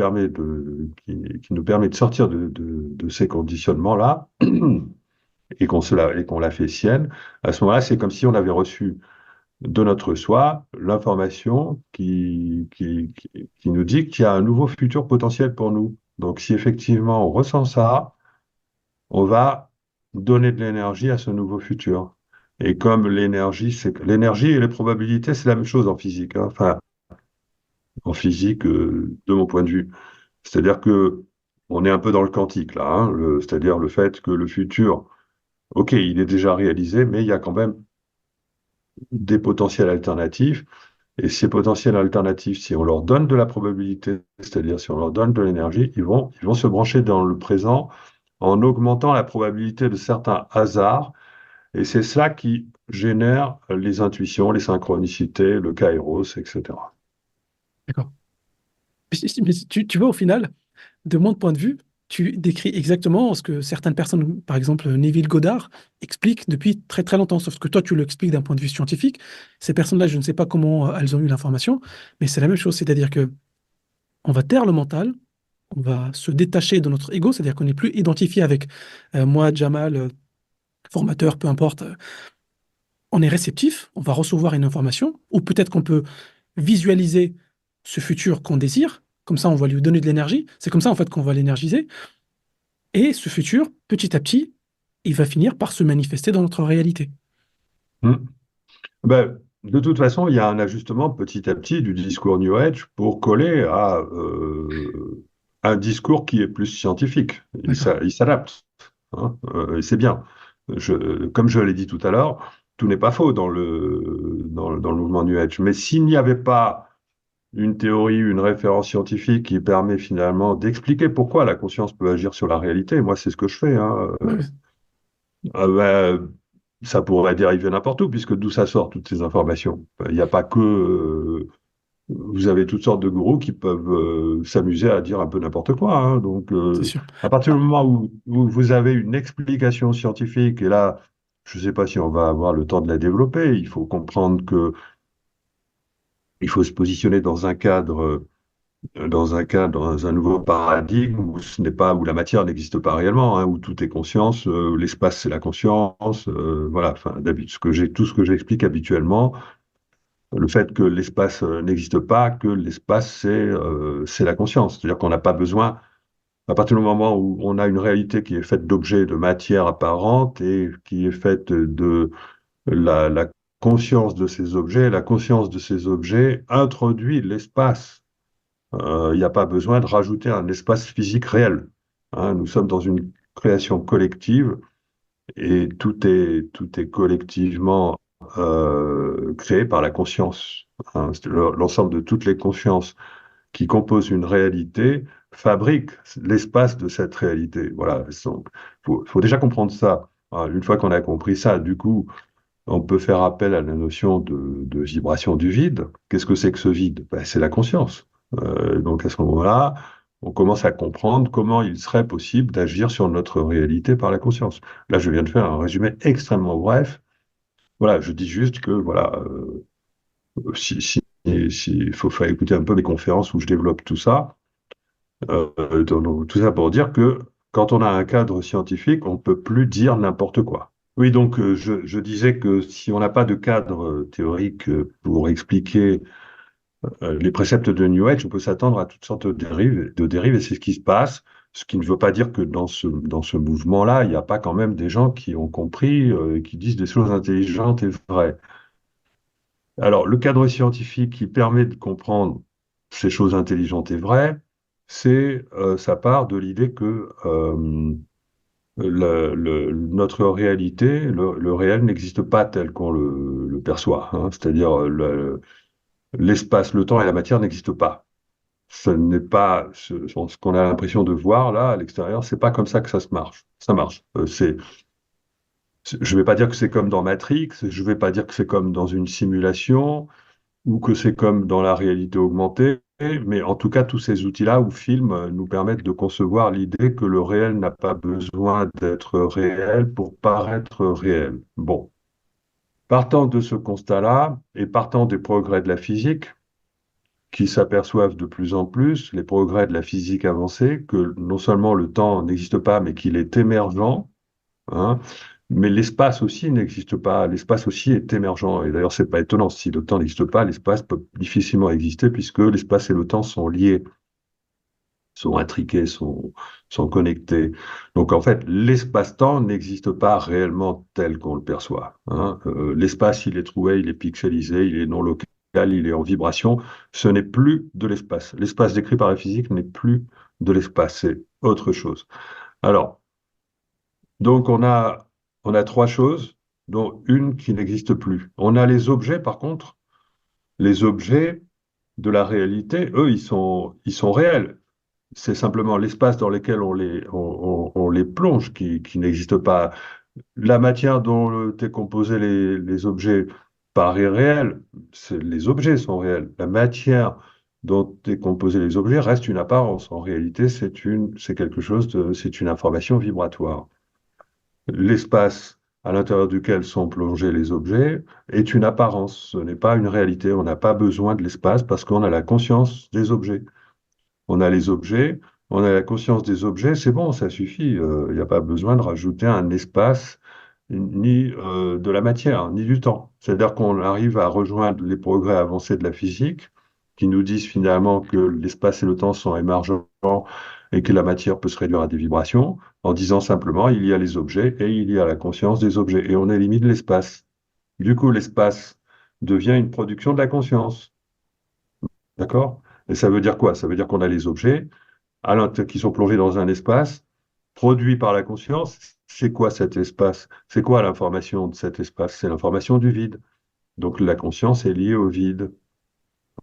permet de sortir de ces conditionnements-là et qu'on la fait sienne, à ce moment-là, c'est comme si on avait reçu de notre soi l'information qui nous dit qu'il y a un nouveau futur potentiel pour nous. Donc, si effectivement on ressent ça, on va donner de l'énergie à ce nouveau futur. Et comme l'énergie et les probabilités, c'est la même chose en physique, hein. Enfin, en physique, de mon point de vue. C'est-à-dire que on est un peu dans le quantique là, hein, c'est-à-dire le fait que le futur, ok, il est déjà réalisé, mais il y a quand même des potentiels alternatifs. Et ces potentiels alternatifs, si on leur donne de la probabilité, c'est-à-dire si on leur donne de l'énergie, ils vont se brancher dans le présent en augmentant la probabilité de certains hasards. Et c'est ça qui génère les intuitions, les synchronicités, le kairos, etc. D'accord. Mais tu vois, au final, de mon point de vue, tu décris exactement ce que certaines personnes, par exemple Neville Goddard, expliquent depuis très très longtemps. Sauf que toi, tu l'expliques d'un point de vue scientifique. Ces personnes-là, je ne sais pas comment elles ont eu l'information, mais c'est la même chose. C'est-à-dire que on va taire le mental, on va se détacher de notre ego, c'est-à-dire qu'on n'est plus identifié avec moi, Jamal, formateur, peu importe. On est réceptif, on va recevoir une information, ou peut-être qu'on peut visualiser ce futur qu'on désire. Comme ça, on va lui donner de l'énergie. C'est comme ça, en fait, qu'on va l'énergiser. Et ce futur, petit à petit, il va finir par se manifester dans notre réalité. Hmm. Ben, de toute façon, il y a un ajustement petit à petit du discours New Age pour coller à un discours qui est plus scientifique. D'accord. Il s'adapte, hein, et c'est bien. Comme je l'ai dit tout à l'heure, tout n'est pas faux dans le mouvement New Age. Mais s'il n'y avait pas une théorie, une référence scientifique qui permet finalement d'expliquer pourquoi la conscience peut agir sur la réalité, moi c'est ce que je fais, hein, Ouais, ouais, ben, ça pourrait dériver n'importe où, puisque d'où ça sort toutes ces informations. Il n'y a pas que... vous avez toutes sortes de gourous qui peuvent s'amuser à dire un peu n'importe quoi, hein. Donc, c'est sûr. à partir du Ah, moment où vous avez une explication scientifique, et là, je ne sais pas si on va avoir le temps de la développer, il faut comprendre que il faut se positionner dans un cadre dans un cas, dans un nouveau paradigme où ce n'est pas, où la matière n'existe pas réellement, hein, où tout est conscience, l'espace c'est la conscience, voilà, enfin, tout ce que j'explique habituellement, le fait que l'espace n'existe pas, que l'espace c'est la conscience, c'est-à-dire qu'on n'a pas besoin, à partir du moment où on a une réalité qui est faite d'objets, de matière apparente et qui est faite de la conscience de ces objets, la conscience de ces objets introduit l'espace. Il n'y a pas besoin de rajouter un espace physique réel. Hein. Nous sommes dans une création collective et tout est collectivement créé par la conscience. Hein. L'ensemble de toutes les consciences qui composent une réalité fabriquent l'espace de cette réalité. Voilà. Faut déjà comprendre ça. Hein. Une fois qu'on a compris ça, du coup, on peut faire appel à la notion de vibration du vide. Qu'est-ce que c'est que ce vide? Ben, c'est la conscience. Donc à ce moment-là, on commence à comprendre comment il serait possible d'agir sur notre réalité par la conscience. Là, je viens de faire un résumé extrêmement bref. Voilà, je dis juste que voilà, si faut écouter un peu mes conférences où je développe tout ça. Tout ça pour dire que quand on a un cadre scientifique, on ne peut plus dire n'importe quoi. Oui, donc je disais que si on n'a pas de cadre théorique pour expliquer les préceptes de New Age, on peut s'attendre à toutes sortes de dérives, et c'est ce qui se passe. Ce qui ne veut pas dire que dans ce mouvement-là, il n'y a pas quand même des gens qui ont compris et qui disent des choses intelligentes et vraies. Alors, le cadre scientifique qui permet de comprendre ces choses intelligentes et vraies, ça part de l'idée que notre réalité, le réel n'existe pas tel qu'on le perçoit. Hein. C'est-à-dire l'espace, le temps et la matière n'existent pas. Ce n'est pas ce qu'on a l'impression de voir là à l'extérieur, c'est pas comme ça que ça se marche. Ça marche. Je vais pas dire que c'est comme dans Matrix, je vais pas dire que c'est comme dans une simulation ou que c'est comme dans la réalité augmentée, mais en tout cas, tous ces outils-là ou films nous permettent de concevoir l'idée que le réel n'a pas besoin d'être réel pour paraître réel. Bon, partant de ce constat-là et partant des progrès de la physique, qui s'aperçoivent de plus en plus, les progrès de la physique avancée, que non seulement le temps n'existe pas, mais qu'il est émergent, hein, mais l'espace aussi n'existe pas. L'espace aussi est émergent. Et d'ailleurs, c'est pas étonnant. Si le temps n'existe pas, l'espace peut difficilement exister puisque l'espace et le temps sont liés, sont intriqués, sont connectés. Donc, en fait, l'espace-temps n'existe pas réellement tel qu'on le perçoit. Hein. L'espace, il est trouvé, il est pixelisé, il est non local, il est en vibration. Ce n'est plus de l'espace. L'espace décrit par la physique n'est plus de l'espace. C'est autre chose. Alors, donc, on a trois choses, dont une qui n'existe plus. On a les objets, par contre, les objets de la réalité, eux, ils sont réels. C'est simplement l'espace dans lequel on les plonge qui n'existe pas. La matière dont est composé les objets paraît réelle. Les objets sont réels. La matière dont est composé les objets reste une apparence. En réalité, c'est quelque chose c'est une information vibratoire. L'espace à l'intérieur duquel sont plongés les objets est une apparence, ce n'est pas une réalité. On n'a pas besoin de l'espace parce qu'on a la conscience des objets. On a les objets, on a la conscience des objets, c'est bon, ça suffit. Il n'y a pas besoin de rajouter un espace, ni de la matière, ni du temps. C'est-à-dire qu'on arrive à rejoindre les progrès avancés de la physique qui nous disent finalement que l'espace et le temps sont émergents et que la matière peut se réduire à des vibrations, en disant simplement il y a les objets et il y a la conscience des objets, et on élimine l'espace. Du coup, l'espace devient une production de la conscience. D'accord? Et ça veut dire quoi? Ça veut dire qu'on a les objets qui sont plongés dans un espace produit par la conscience. C'est quoi cet espace? C'est quoi l'information de cet espace? C'est l'information du vide. Donc la conscience est liée au vide.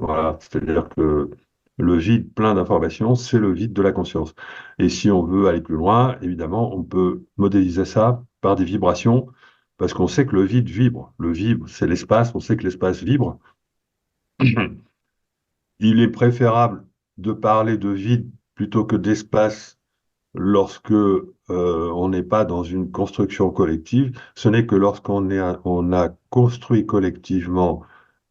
Voilà, c'est-à-dire que le vide plein d'informations, c'est le vide de la conscience. Et si on veut aller plus loin, évidemment, on peut modéliser ça par des vibrations, parce qu'on sait que le vide vibre. Le vide, c'est l'espace, on sait que l'espace vibre. Il est préférable de parler de vide plutôt que d'espace lorsque on n'est pas dans une construction collective. Ce n'est que lorsqu'on on a construit collectivement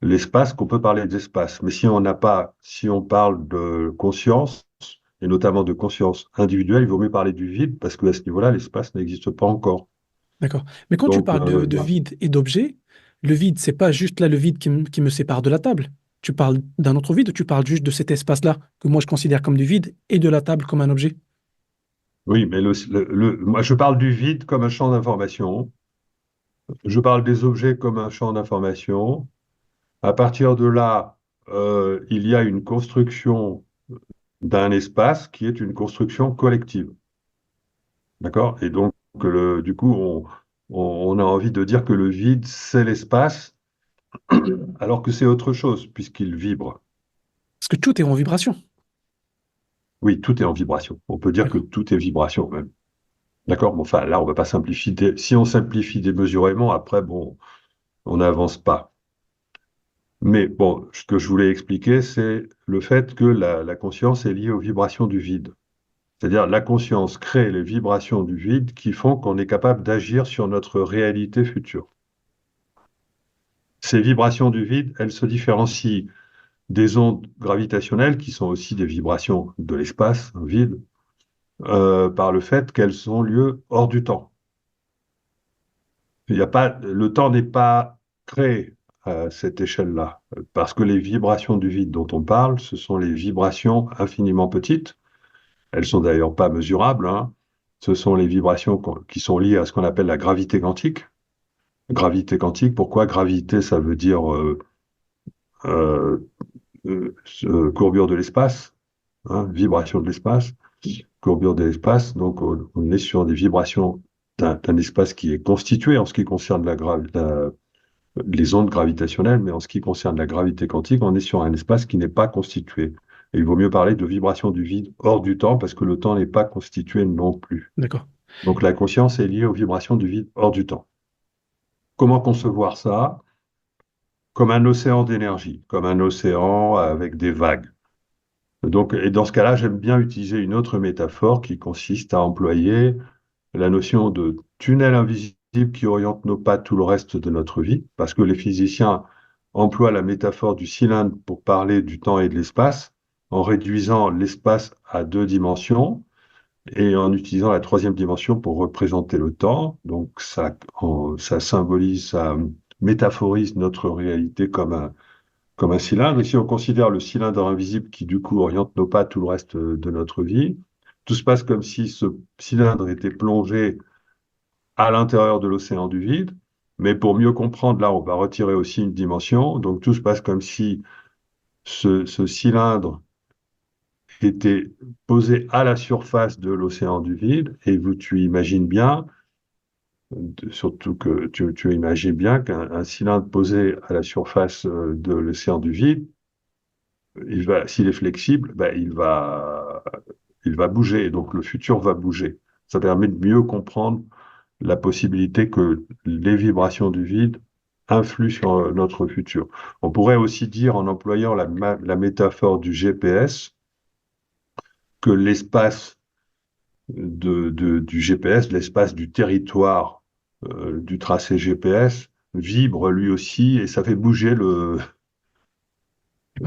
l'espace qu'on peut parler d'espace. Mais si on n'a pas, si on parle de conscience, et notamment de conscience individuelle, il vaut mieux parler du vide parce que à ce niveau-là, l'espace n'existe pas encore. D'accord. Mais quand tu Donc, parles de vide et d'objet, le vide, c'est pas juste là le vide qui me sépare de la table. Tu parles d'un autre vide ou tu parles juste de cet espace-là que moi je considère comme du vide et de la table comme un objet? oui, mais moi, je parle du vide comme un champ d'information. Je parle des objets comme un champ d'information. À partir de là, il y a une construction d'un espace qui est une construction collective. D'accord? Et donc, du coup, on a envie de dire que le vide, c'est l'espace, alors que c'est autre chose, puisqu'il vibre. Parce que tout est en vibration. Oui, tout est en vibration. On peut dire que D'accord. tout est vibration, même. D'accord? Bon, enfin, là, on ne va pas simplifier. Si on simplifie démesurément, après, bon, on n'avance pas. Mais bon, ce que je voulais expliquer, c'est le fait que la conscience est liée aux vibrations du vide. C'est-à-dire, la conscience crée les vibrations du vide qui font qu'on est capable d'agir sur notre réalité future. Ces vibrations du vide, elles se différencient des ondes gravitationnelles, qui sont aussi des vibrations de l'espace vide, par le fait qu'elles ont lieu hors du temps. Il y a pas, le temps n'est pas créé à cette échelle-là, parce que les vibrations du vide dont on parle, ce sont les vibrations infiniment petites. Elles sont d'ailleurs pas mesurables, hein. Ce sont les vibrations qui sont liées à ce qu'on appelle la gravité quantique. Gravité quantique, pourquoi gravité? Ça veut dire euh, courbure de l'espace, hein, vibration de l'espace, courbure de l'espace. Donc, on est sur des vibrations d'un espace qui est constitué en ce qui concerne les ondes gravitationnelles, mais en ce qui concerne la gravité quantique, on est sur un espace qui n'est pas constitué. Et il vaut mieux parler de vibration du vide hors du temps parce que le temps n'est pas constitué non plus. D'accord. Donc la conscience est liée aux vibrations du vide hors du temps. Comment concevoir ça? Comme un océan d'énergie, comme un océan avec des vagues. Donc, et dans ce cas-là, j'aime bien utiliser une autre métaphore qui consiste à employer la notion de tunnel invisible qui oriente nos pas tout le reste de notre vie, parce que les physiciens emploient la métaphore du cylindre pour parler du temps et de l'espace, en réduisant l'espace à deux dimensions et en utilisant la troisième dimension pour représenter le temps. Donc ça symbolise, ça métaphorise notre réalité comme un cylindre. Et si on considère le cylindre invisible qui du coup oriente nos pas tout le reste de notre vie, tout se passe comme si ce cylindre était plongé à l'intérieur de l'océan du vide. Mais pour mieux comprendre, là, on va retirer aussi une dimension. Donc tout se passe comme si ce cylindre était posé à la surface de l'océan du vide. Et tu imagines bien, surtout que tu imagines bien qu'un cylindre posé à la surface de l'océan du vide, s'il est flexible, ben, il va bouger. Et donc le futur va bouger. Ça permet de mieux comprendre la possibilité que les vibrations du vide influent sur notre futur. On pourrait aussi dire, en employant la métaphore du GPS, que l'espace du GPS, l'espace du territoire du tracé GPS, vibre lui aussi et ça fait bouger D'accord.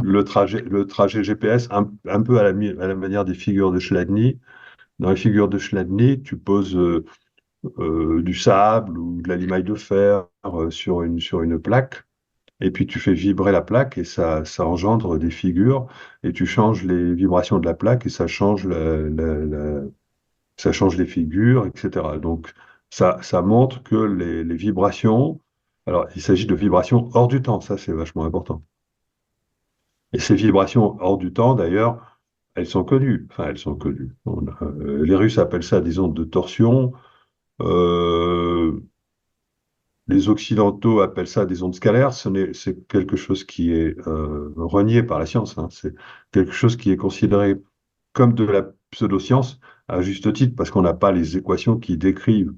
le trajet GPS un peu à la manière des figures de Chladni. Dans les figures de Chladni, tu poses du sable ou de la limaille de fer sur une plaque. Et puis tu fais vibrer la plaque et ça engendre des figures. Et tu changes les vibrations de la plaque et ça change, ça change les figures, etc. Donc ça montre que les vibrations, alors il s'agit de vibrations hors du temps, ça c'est vachement important. Et ces vibrations hors du temps, d'ailleurs, elles sont connues. Enfin, elles sont connues. Les Russes appellent ça des ondes de torsion. Euh, Les Occidentaux appellent ça des ondes scalaires. C'est quelque chose qui est renié par la science, hein. C'est quelque chose qui est considéré comme de la pseudoscience, à juste titre, parce qu'on n'a pas les équations qui décrivent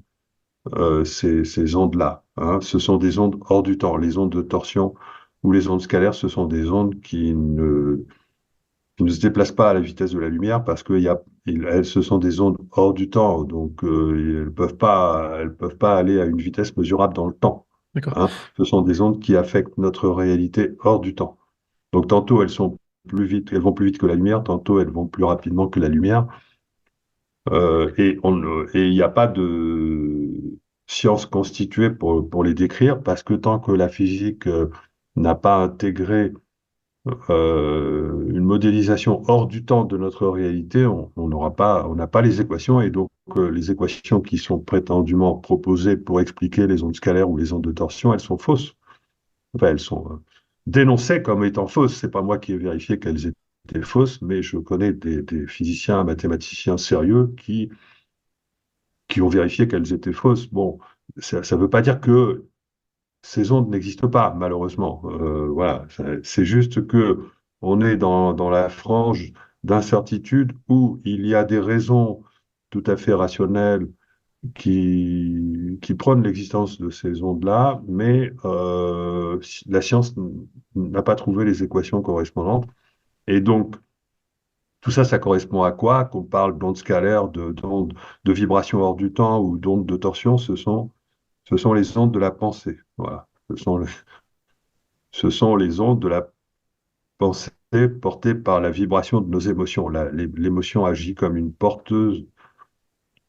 ces ondes-là, hein. Ce sont des ondes hors du temps. Les ondes de torsion ou les ondes scalaires, ce sont des ondes qui ne se déplacent pas à la vitesse de la lumière parce que ce sont des ondes hors du temps. Donc, elles peuvent pas aller à une vitesse mesurable dans le temps. D'accord. hein. Ce sont des ondes qui affectent notre réalité hors du temps. Donc tantôt elles vont plus vite que la lumière, tantôt elles vont plus rapidement que la lumière. Et il n'y a pas de science constituée pour les décrire, parce que tant que la physique n'a pas intégré une modélisation hors du temps de notre réalité, on n'aura pas, on n'a pas les équations, et donc les équations qui sont prétendument proposées pour expliquer les ondes scalaires ou les ondes de torsion, elles sont fausses. Enfin, elles sont dénoncées comme étant fausses. C'est pas moi qui ai vérifié qu'elles étaient fausses, mais je connais des physiciens, mathématiciens sérieux qui ont vérifié qu'elles étaient fausses. Bon, ça ne veut pas dire que ces ondes n'existent pas, malheureusement. Voilà, c'est juste que on est dans la frange d'incertitude où il y a des raisons tout à fait rationnelles qui prônent l'existence de ces ondes-là, mais la science n'a pas trouvé les équations correspondantes. Et donc, tout ça, ça correspond à quoi? Qu'on parle d'ondes scalaires, d'ondes de vibrations hors du temps ou d'ondes de torsion, ce sont les ondes de la pensée. Voilà. Ce sont les ondes de la pensée portées par la vibration de nos émotions. L'émotion agit comme une porteuse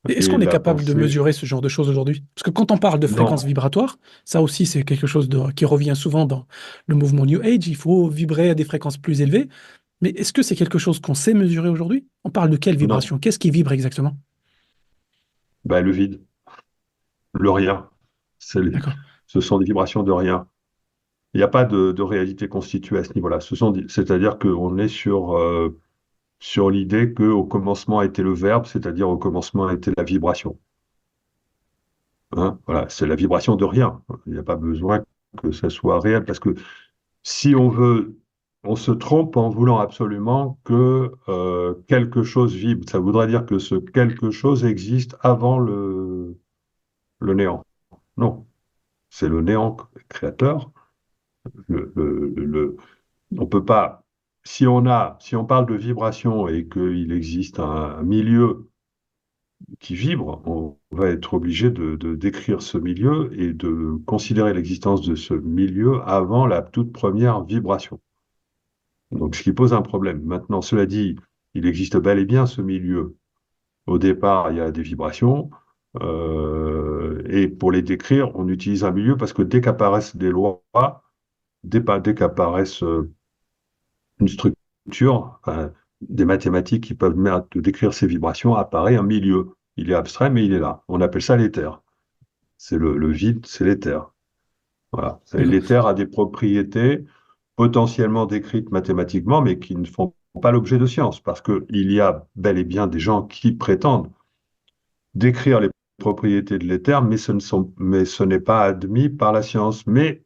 Et est-ce et qu'on est la capable de pensée, mesurer ce genre de choses aujourd'hui? Parce que quand on parle de fréquences non, vibratoires, ça aussi c'est quelque chose qui revient souvent dans le mouvement New Age. Il faut vibrer à des fréquences plus élevées. Mais est-ce que c'est quelque chose qu'on sait mesurer aujourd'hui? On parle de quelle non. vibration? Qu'est-ce qui vibre exactement? Ben, le vide, le rien. D'accord. Ce sont des vibrations de rien. Il n'y a pas de réalité constituée à ce niveau-là. C'est-à-dire qu'on est sur l'idée qu'au commencement était le verbe, c'est-à-dire au commencement était la vibration. Hein, voilà, c'est la vibration de rien. Il n'y a pas besoin que ça soit réel, parce que si on veut, on se trompe en voulant absolument que quelque chose vibre. Ça voudrait dire que ce quelque chose existe avant le néant. Non, c'est le néant créateur. On peut pas. Si on parle de vibration et qu'il existe un milieu qui vibre, on va être obligé de décrire ce milieu et de considérer l'existence de ce milieu avant la toute première vibration. Donc, ce qui pose un problème. Maintenant, cela dit, il existe bel et bien ce milieu. Au départ, il y a des vibrations, et pour les décrire, on utilise un milieu parce que dès qu'apparaissent des lois, dès qu'apparaissent une structure, des mathématiques qui peuvent de décrire ces vibrations, apparaît un milieu. Il est abstrait, mais il est là. On appelle ça l'éther. C'est le vide, c'est l'éther. Voilà. Et D'accord. l'éther a des propriétés potentiellement décrites mathématiquement, mais qui ne font pas l'objet de science, parce qu'il y a bel et bien des gens qui prétendent décrire les propriétés de l'éther, mais ce n'est pas admis par la science. Mais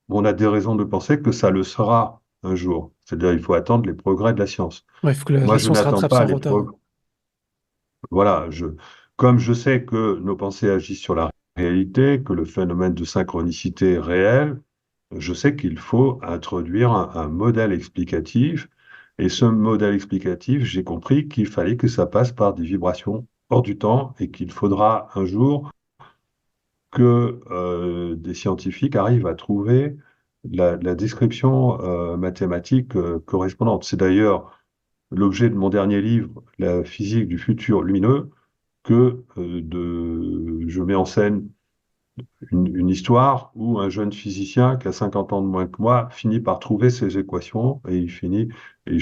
on a des raisons de penser que ça le sera un jour. C'est-à-dire, il faut attendre les progrès de la science. Ouais, il faut que Moi, la je science n'attends rattrape pas son les retard. progrès. Voilà, comme je sais que nos pensées agissent sur la réalité, que le phénomène de synchronicité est réel, je sais qu'il faut introduire un modèle explicatif. Et ce modèle explicatif, j'ai compris qu'il fallait que ça passe par des vibrations hors du temps et qu'il faudra un jour que des scientifiques arrivent à trouver la description mathématique correspondante. C'est d'ailleurs l'objet de mon dernier livre, La physique du futur lumineux, que je mets en scène une histoire où un jeune physicien qui a 50 ans de moins que moi finit par trouver ces équations et il finit, et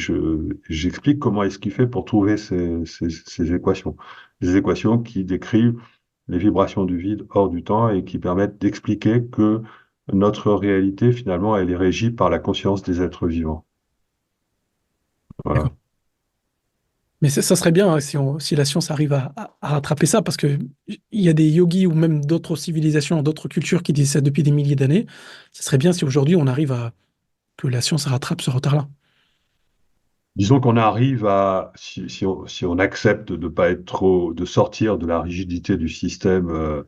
j'explique comment est-ce qu'il fait pour trouver ces équations. Des équations qui décrivent les vibrations du vide hors du temps et qui permettent d'expliquer que notre réalité, finalement, elle est régie par la conscience des êtres vivants. D'accord. Voilà. Mais ça serait bien hein, si la science arrive à rattraper ça, parce que il y a des yogis ou même d'autres civilisations, d'autres cultures qui disent ça depuis des milliers d'années. Ce serait bien si aujourd'hui on arrive à que la science rattrape ce retard-là. Disons qu'on arrive à, si on accepte de pas être trop, de sortir de la rigidité du système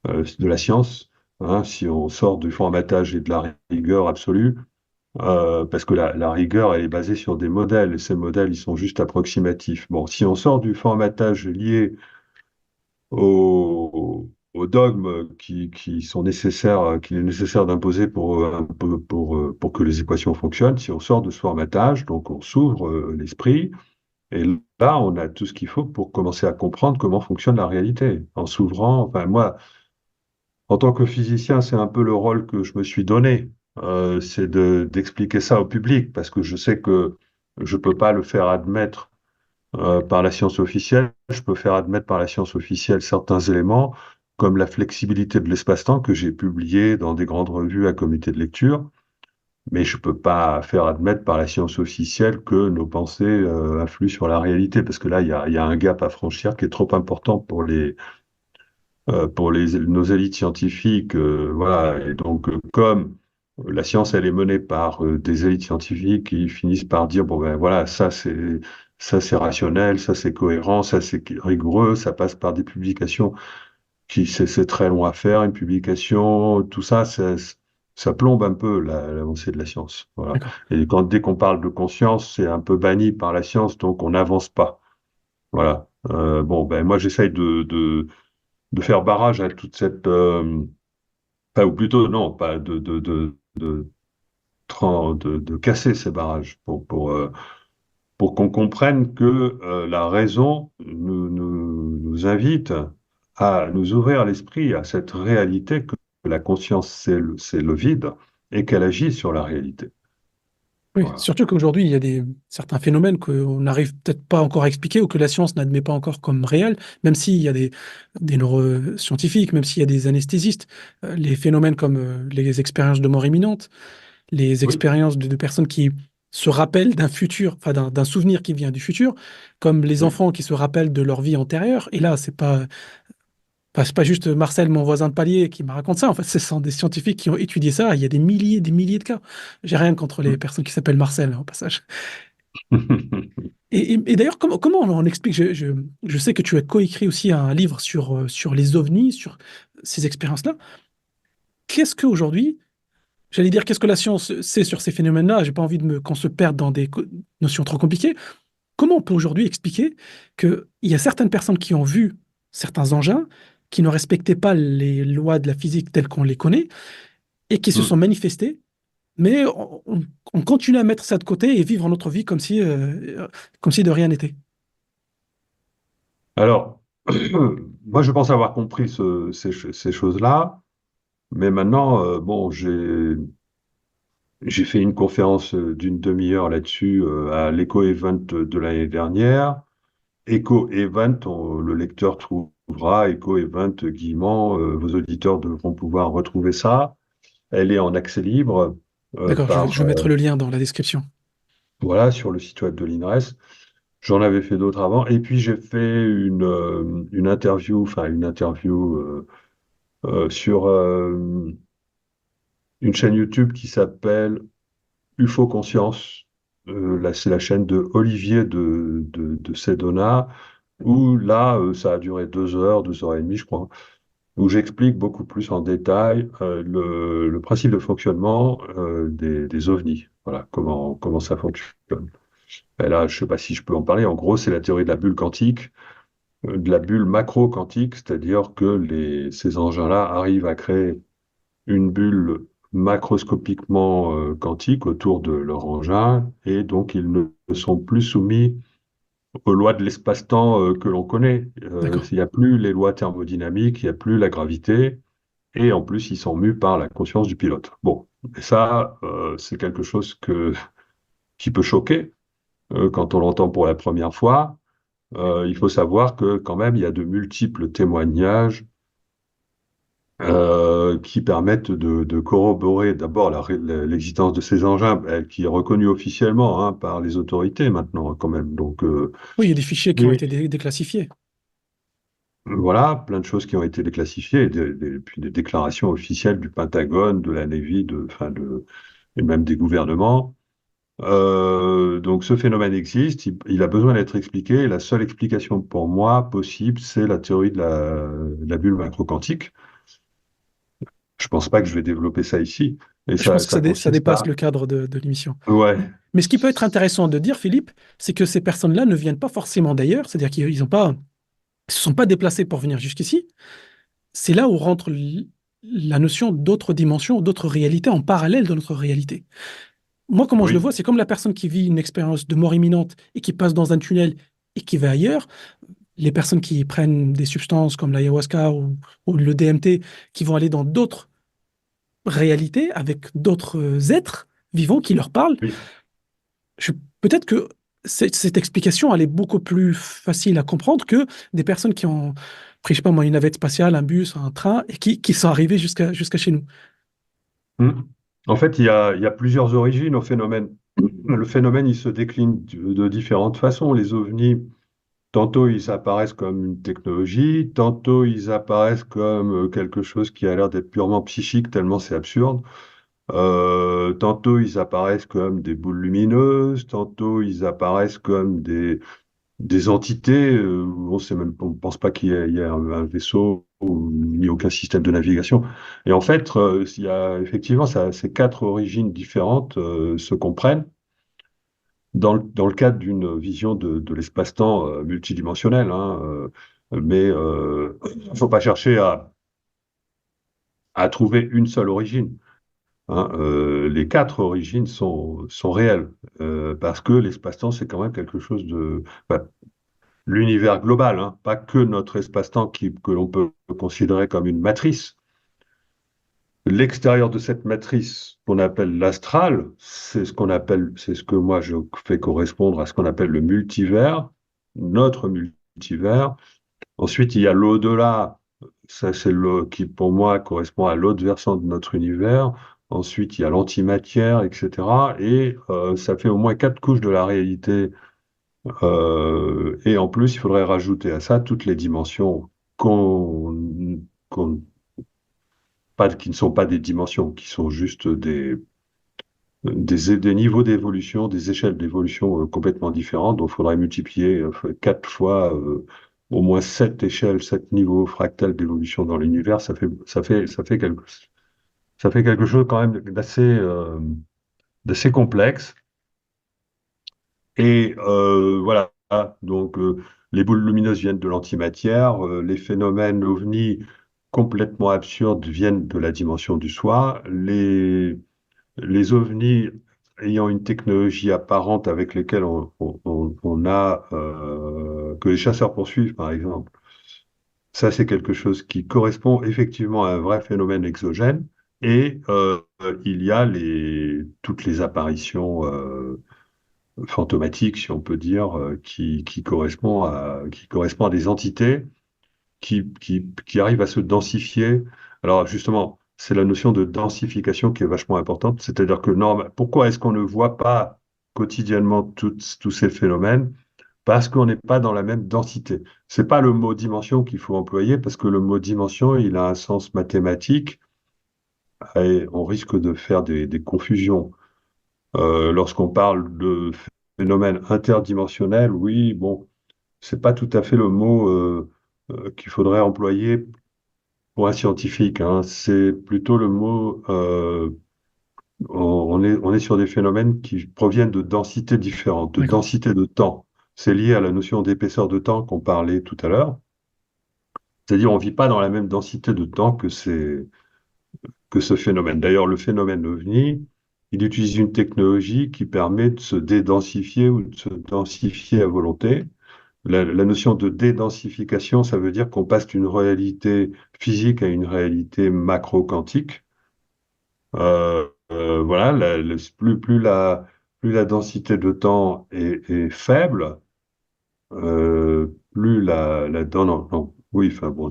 de la science, hein, si on sort du formatage et de la rigueur absolue, parce que la rigueur, elle est basée sur des modèles, et ces modèles, ils sont juste approximatifs. Bon, si on sort du formatage lié aux dogmes qui sont nécessaires, qu'il est nécessaire d'imposer pour que les équations fonctionnent. Si on sort de ce formatage, donc on s'ouvre l'esprit, et là, on a tout ce qu'il faut pour commencer à comprendre comment fonctionne la réalité. En s'ouvrant, enfin moi, en tant que physicien, c'est un peu le rôle que je me suis donné, c'est d'expliquer ça au public, parce que je sais que je peux pas le faire admettre par la science officielle. Je peux faire admettre par la science officielle certains éléments, comme la flexibilité de l'espace-temps que j'ai publié dans des grandes revues à comité de lecture, mais je peux pas faire admettre par la science officielle que nos pensées influent sur la réalité, parce que là, il y a un gap à franchir qui est trop important pour nos élites scientifiques. Voilà. Et donc, comme la science, elle est menée par des élites scientifiques qui finissent par dire, bon ben voilà, ça c'est rationnel, ça c'est cohérent, ça c'est rigoureux, ça passe par des publications c'est très long à faire, une publication, tout ça, ça plombe un peu l'avancée de la science. Voilà. D'accord. Et dès qu'on parle de conscience, c'est un peu banni par la science, donc on n'avance pas. Voilà. Bon, ben moi j'essaye de faire barrage à toute cette, enfin, ou plutôt non, pas de casser ces barrages pour qu'on comprenne que la raison nous invite à nous ouvrir l'esprit à cette réalité que la conscience, c'est le vide et qu'elle agit sur la réalité. Oui, Voilà. surtout qu'aujourd'hui, il y a certains phénomènes qu'on n'arrive peut-être pas encore à expliquer ou que la science n'admet pas encore comme réels, même s'il y a des neuroscientifiques, même s'il y a des anesthésistes, les phénomènes comme les expériences de mort imminente, les Oui. expériences de personnes qui se rappellent d'un futur, enfin d'un souvenir qui vient du futur, comme les Oui. enfants qui se rappellent de leur vie antérieure. Et là, c'est pas juste Marcel, mon voisin de palier, qui me raconte ça. En fait, ce sont des scientifiques qui ont étudié ça. Il y a des milliers de cas. J'ai rien contre les personnes qui s'appellent Marcel, hein, au passage. Et d'ailleurs, comment on explique, je sais que tu as coécrit aussi un livre sur les ovnis, sur ces expériences-là. Qu'est-ce qu'aujourd'hui, j'allais dire, qu'est-ce que la science sait sur ces phénomènes-là? J'ai pas envie qu'on se perde dans des notions trop compliquées. Comment on peut aujourd'hui expliquer qu'il y a certaines personnes qui ont vu certains engins qui ne respectaient pas les lois de la physique telles qu'on les connaît et qui se sont manifestés, mais on continue à mettre ça de côté et vivre notre vie comme si de rien n'était. Alors, moi, je pense avoir compris ces choses-là, mais maintenant, bon, j'ai fait une conférence d'une demi-heure là-dessus à l'Eco-Event de l'année dernière. Eco-Event, le lecteur trouvera Eco-Event Guillemant, vos auditeurs devront pouvoir retrouver ça. Elle est en accès libre D'accord, je vais mettre le lien dans la description. voilà, sur le site web de l'INRES. J'en avais fait d'autres avant. Et puis j'ai fait une interview, enfin une interview sur une chaîne YouTube qui s'appelle UFO Conscience. Là, c'est la chaîne de Olivier de Sedona, où là, ça a duré 2 heures, 2 heures et demie, je crois, où j'explique beaucoup plus en détail le principe de fonctionnement des ovnis. Voilà, comment ça fonctionne. Et là, je ne sais pas si je peux en parler. En gros, c'est la théorie de la bulle quantique, de la bulle macro-quantique, c'est-à-dire que ces engins-là arrivent à créer une bulle macroscopiquement quantique autour de leur engin, et donc ils ne sont plus soumis aux lois de l'espace-temps que l'on connaît. D'accord. Il n'y a plus les lois thermodynamiques, il n'y a plus la gravité, et en plus ils sont mus par la conscience du pilote. Bon, et ça, c'est quelque chose qui peut choquer quand on l'entend pour la première fois. Il faut savoir que quand même, il y a de multiples témoignages qui permettent de corroborer d'abord l'existence de ces engins, qui est reconnue officiellement hein, par les autorités maintenant quand même. Donc, Oui, il y a des fichiers qui ont et été déclassifiés. voilà, plein de choses qui ont été déclassifiées, puis des déclarations officielles du Pentagone, de la Navy, enfin et même des gouvernements. Donc ce phénomène existe, il a besoin d'être expliqué. Et la seule explication pour moi possible, c'est la théorie de la bulle macroquantique. Je pense pas que je vais développer ça ici. Et Je pense que ça ça consiste dépasse à... le cadre de l'émission. Ouais. Mais ce qui peut être intéressant de dire, Philippe, c'est que ces personnes-là ne viennent pas forcément d'ailleurs, c'est-à-dire qu'ils ne se sont pas déplacés pour venir jusqu'ici. c'est là où rentre la notion d'autres dimensions, d'autres réalités en parallèle de notre réalité. Moi, comment je le Oui, vois, c'est comme la personne qui vit une expérience de mort imminente et qui passe dans un tunnel et qui va ailleurs. Les personnes qui prennent des substances comme l'ayahuasca ou le DMT, qui vont aller dans d'autres réalités avec d'autres êtres vivants qui leur parlent. oui, Je- Peut-être que cette explication, elle est beaucoup plus facile à comprendre que des personnes qui ont pris, je sais pas moi, une navette spatiale, un bus, un train, et qui sont arrivées jusqu'à chez nous. Hmm. En fait, il y a plusieurs origines au phénomène. Le phénomène, il se décline de différentes façons. Les ovnis, tantôt ils apparaissent comme une technologie, tantôt ils apparaissent comme quelque chose qui a l'air d'être purement psychique, tellement c'est absurde. Tantôt ils apparaissent comme des boules lumineuses, tantôt ils apparaissent comme des entités, on sait même, on pense pas il y ait un vaisseau ni aucun système de navigation. Et en fait, il y a effectivement ces quatre origines différentes se comprennent dans le cadre d'une vision de l'espace-temps multidimensionnel. Hein, mais il ne faut pas chercher à trouver une seule origine. Hein. Les quatre origines sont réelles parce que l'espace-temps, c'est quand même quelque chose de... Enfin, l'univers global, hein, pas que notre espace-temps que l'on peut considérer comme une matrice. L'extérieur de cette matrice qu'on appelle l'astral, c'est ce que moi je fais correspondre à ce qu'on appelle le multivers, notre multivers. Ensuite, il y a l'au-delà, ça c'est le qui pour moi correspond à l'autre versant de notre univers. Ensuite, il y a l'antimatière, etc. Et ça fait au moins quatre couches de la réalité et en plus, il faudrait rajouter à ça toutes les dimensions qu'on, qu'on- qui ne sont pas des dimensions, qui sont juste des niveaux d'évolution, des échelles d'évolution complètement différentes. Donc, il faudrait multiplier quatre fois au moins sept échelles, sept niveaux fractals d'évolution dans l'univers. Ça fait quelque chose quand même d'assez complexe. Et voilà, donc les boules lumineuses viennent de l'antimatière, les phénomènes ovnis complètement absurdes viennent de la dimension du soi, les ovnis ayant une technologie apparente avec lesquelles on a, que les chasseurs poursuivent par exemple, ça c'est quelque chose qui correspond effectivement à un vrai phénomène exogène, et il y a toutes les apparitions fantomatique, si on peut dire, qui correspond à des entités qui arrivent à se densifier. Alors justement, c'est la notion de densification qui est vachement importante, c'est-à-dire que pourquoi est-ce qu'on ne voit pas quotidiennement tous ces phénomènes? Parce qu'on n'est pas dans la même densité. C'est pas le mot dimension qu'il faut employer, parce que le mot dimension, il a un sens mathématique et on risque de faire des confusions. Lorsqu'on parle de phénomène interdimensionnel, oui, bon, c'est pas tout à fait le mot qu'il faudrait employer pour un scientifique. Hein. C'est plutôt le mot. On est sur des phénomènes qui proviennent de densités différentes, de D'accord. densité de temps. C'est lié à la notion d'épaisseur de temps qu'on parlait tout à l'heure. C'est-à-dire, on vit pas dans la même densité de temps que ce phénomène. D'ailleurs, le phénomène OVNI, il utilise une technologie qui permet de se dédensifier ou de se densifier à volonté. La notion de dédensification, ça veut dire qu'on passe d'une réalité physique à une réalité macro-quantique. Voilà, plus la densité de temps est faible, plus non, non, non, oui, enfin bon,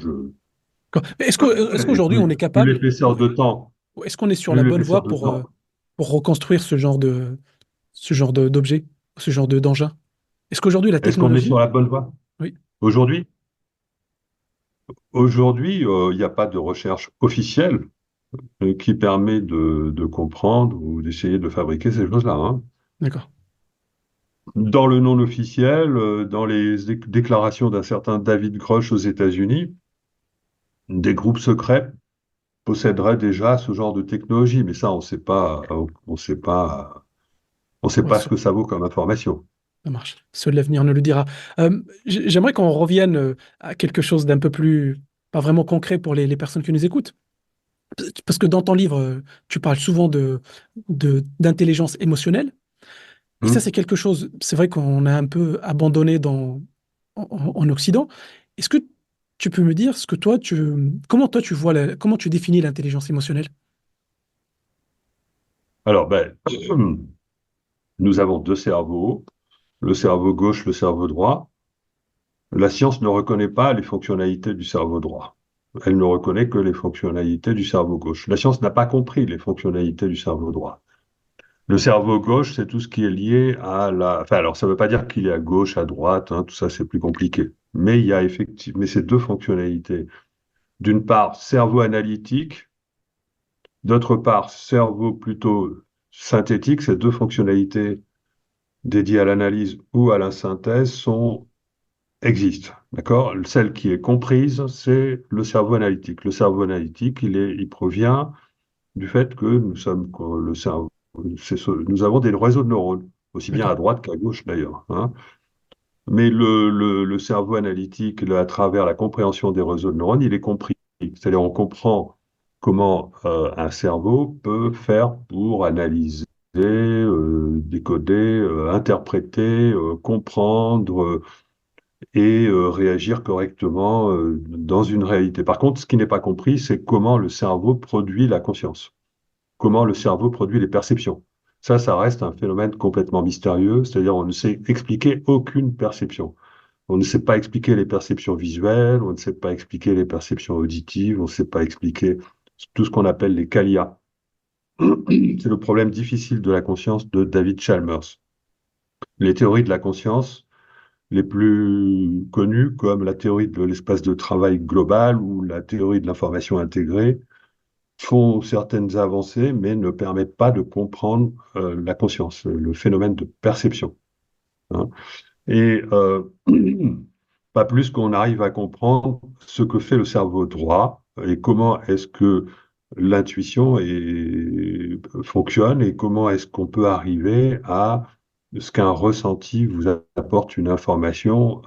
Mais est-ce et qu'aujourd'hui on est plus capable, l'épaisseur de temps, est-ce qu'on est sur plus la bonne voie l'épaisseur de temps. pour reconstruire d'objet, ce genre d'engin? Est-ce qu'aujourd'hui la Est-ce qu'on est sur technologie, la bonne voie? oui, Aujourd'hui, aujourd'hui, il n'y a pas de recherche officielle qui permet de comprendre ou d'essayer de fabriquer ces choses-là. Hein. d'accord. Dans le non officiel, dans les déclarations d'un certain David Grush aux États-Unis, des groupes secrets posséderaient déjà ce genre de technologie, mais ça, on sait Ouais, pas ce que ça vaut comme information. ça marche. Seul l'avenir nous le dira. J'aimerais qu'on revienne à quelque chose d'un peu plus pas vraiment concret pour les personnes qui nous écoutent. Parce que dans ton livre, tu parles souvent d'intelligence émotionnelle. Et ça, Hmm. c'est quelque chose, c'est vrai qu'on a un peu abandonné en Occident. Est-ce que tu peux me dire ce que comment toi tu vois, comment tu définis l'intelligence émotionnelle? Alors, ben, nous avons deux cerveaux, le cerveau gauche, le cerveau droit. La science ne reconnaît pas les fonctionnalités du cerveau droit. Elle ne reconnaît que les fonctionnalités du cerveau gauche. La science n'a pas compris les fonctionnalités du cerveau droit. Le cerveau gauche, c'est tout ce qui est lié à la... Enfin, alors, ça ne veut pas dire qu'il est à gauche, à droite, hein, tout ça, c'est plus compliqué. Mais il y a effectivement ces deux fonctionnalités. D'une part, cerveau analytique, d'autre part, cerveau plutôt synthétique. Ces deux fonctionnalités dédiées à l'analyse ou à la synthèse existent. D'accord? Celle qui est comprise, c'est le cerveau analytique. Le cerveau analytique, il provient du fait que que le cerveau, nous avons des réseaux de neurones, aussi bien à D'accord. droite qu'à gauche d'ailleurs, hein. Mais le cerveau analytique, à travers la compréhension des réseaux de neurones, il est compris. C'est-à-dire, on comprend comment un cerveau peut faire pour analyser, décoder, interpréter, comprendre et réagir correctement dans une réalité. Par contre, ce qui n'est pas compris, c'est comment le cerveau produit la conscience, comment le cerveau produit les perceptions. Ça reste un phénomène complètement mystérieux, c'est-à-dire on ne sait expliquer aucune perception. On ne sait pas expliquer les perceptions visuelles, on ne sait pas expliquer les perceptions auditives, on ne sait pas expliquer tout ce qu'on appelle les qualia. C'est le problème difficile de la conscience de David Chalmers. Les théories de la conscience les plus connues, comme la théorie de l'espace de travail global ou la théorie de l'information intégrée, font certaines avancées, mais ne permettent pas de comprendre la conscience, le phénomène de perception, hein. Et pas plus qu'on arrive à comprendre ce que fait le cerveau droit et comment est-ce que fonctionne et comment est-ce qu'on peut arriver à ce qu'un ressenti vous apporte une information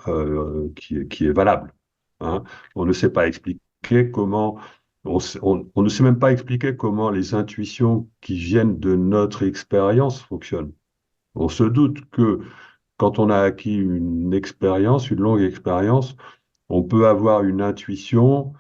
qui est valable, hein. On ne sait pas expliquer comment, on ne sait même pas expliquer comment les intuitions qui viennent de notre expérience fonctionnent. On se doute que quand on a acquis une expérience, une longue expérience, on peut avoir une intuition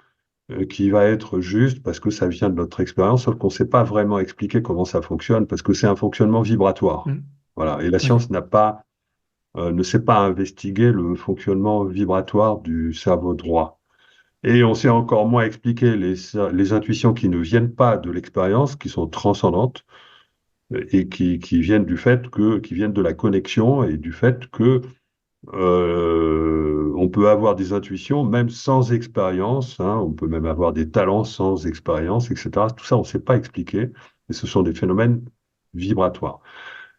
qui va être juste parce que ça vient de notre expérience, sauf qu'on ne sait pas vraiment expliquer comment ça fonctionne parce que c'est un fonctionnement vibratoire. Hmm. Voilà. Et la D'accord. science ne sait pas investiguer le fonctionnement vibratoire du cerveau droit. Et on sait encore moins expliquer les intuitions qui ne viennent pas de l'expérience, qui sont transcendantes et qui viennent qui viennent de la connexion et du fait que on peut avoir des intuitions même sans expérience, hein, on peut même avoir des talents sans expérience, etc. Tout ça, on ne sait pas expliquer, et ce sont des phénomènes vibratoires.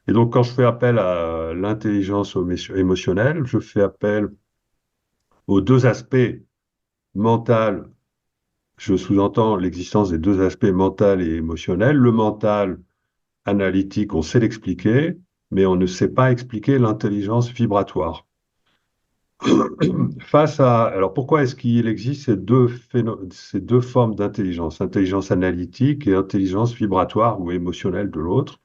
Et donc, quand je fais appel à l'intelligence émotionnelle, je fais appel aux deux aspects mental. Je sous-entends l'existence des deux aspects mental et émotionnel. Le mental analytique, on sait l'expliquer, mais on ne sait pas expliquer l'intelligence vibratoire. Alors pourquoi est-ce qu'il existe ces deux formes d'intelligence, intelligence analytique et intelligence vibratoire ou émotionnelle de l'autre?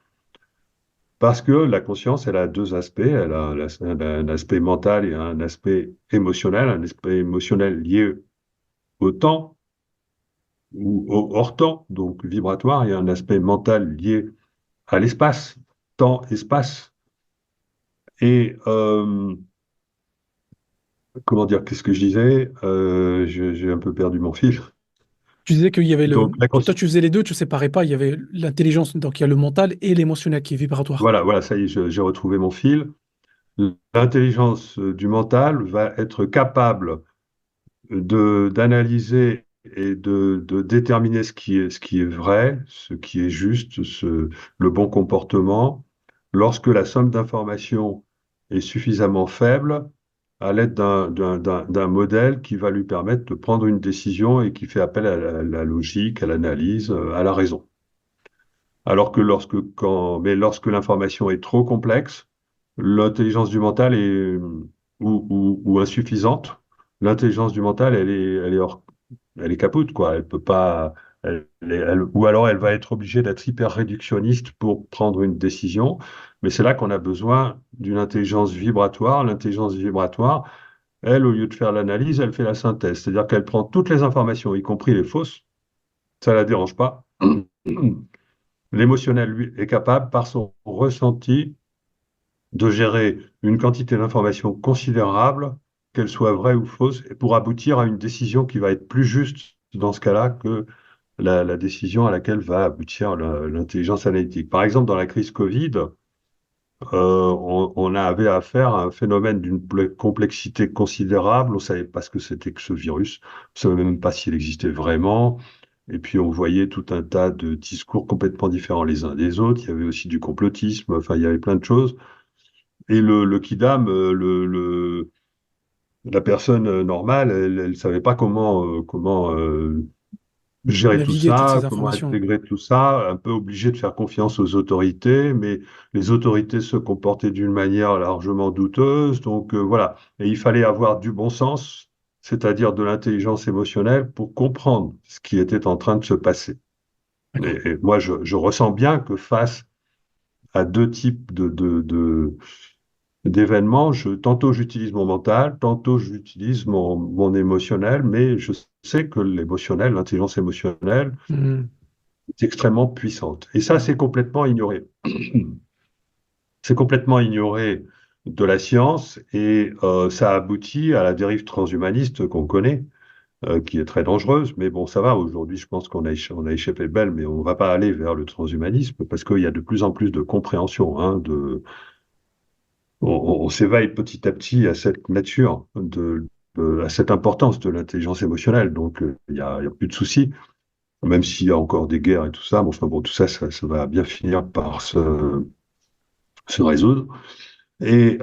Parce que la conscience, elle a deux aspects, elle a un aspect mental et un aspect émotionnel, un aspect émotionnel lié au temps ou au hors-temps, donc vibratoire, et un aspect mental lié à l'espace, temps-espace. Et comment dire, qu'est-ce que je disais? J'ai un peu perdu mon fil. Tu disais qu'il y avait Donc, toi tu faisais les deux, tu séparais pas, il y avait l'intelligence, donc il y a le mental et l'émotionnel qui est vibratoire. voilà, ça y est, j'ai retrouvé mon fil. L'intelligence du mental va être capable d'analyser et de déterminer ce qui est vrai, ce qui est juste, le bon comportement, lorsque la somme d'informations est suffisamment faible, à l'aide d'un modèle qui va lui permettre de prendre une décision et qui fait appel à la logique, à l'analyse, à la raison. Alors que mais lorsque l'information est trop complexe, l'intelligence du mental est ou insuffisante, l'intelligence du mental, elle est hors. elle est capote, quoi. Elle peut pas, ou alors elle va être obligée d'être hyper réductionniste pour prendre une décision. Mais c'est là qu'on a besoin d'une intelligence vibratoire. L'intelligence vibratoire, elle, au lieu de faire l'analyse, elle fait la synthèse. C'est-à-dire qu'elle prend toutes les informations, y compris les fausses. Ça la dérange pas. L'émotionnel, lui, est capable, par son ressenti, de gérer une quantité d'informations considérable, qu'elles soient vraies ou fausses, et pour aboutir à une décision qui va être plus juste dans ce cas-là que la décision à laquelle va aboutir l'intelligence analytique. Par exemple, dans la crise Covid, on avait affaire à un phénomène d'une complexité considérable. On ne savait pas ce que c'était que ce virus. On ne savait même pas s'il existait vraiment. Et puis, on voyait tout un tas de discours complètement différents les uns des autres. Il y avait aussi du complotisme. Enfin, il y avait plein de choses. Et le kidam, la personne normale, elle ne savait pas comment gérer tout Naviguer toutes ça, ces comment informations. intégrer tout ça, un peu obligé de faire confiance aux autorités, mais les autorités se comportaient d'une manière largement douteuse. Donc voilà, et il fallait avoir du bon sens, c'est-à-dire de l'intelligence émotionnelle, pour comprendre ce qui était en train de se passer. D'accord. Et moi, je ressens bien que face à deux types d'événements, tantôt j'utilise mon mental, tantôt j'utilise mon émotionnel, mais je sais que l'émotionnel, l'intelligence émotionnelle, Mhm. est extrêmement puissante. Et ça, Ouais. c'est complètement ignoré. C'est complètement ignoré de la science et ça aboutit à la dérive transhumaniste qu'on connaît, qui est très dangereuse. Mais bon, ça va, aujourd'hui, je pense on a échappé belle, mais on ne va pas aller vers le transhumanisme parce qu'il y a de plus en plus de compréhension, hein, on s'éveille petit à petit à cette nature, à cette importance de l'intelligence émotionnelle. Donc, il y a plus de soucis, même s'il y a encore des guerres et tout ça. Bon, enfin, bon, tout ça, ça va bien finir par se résoudre. Et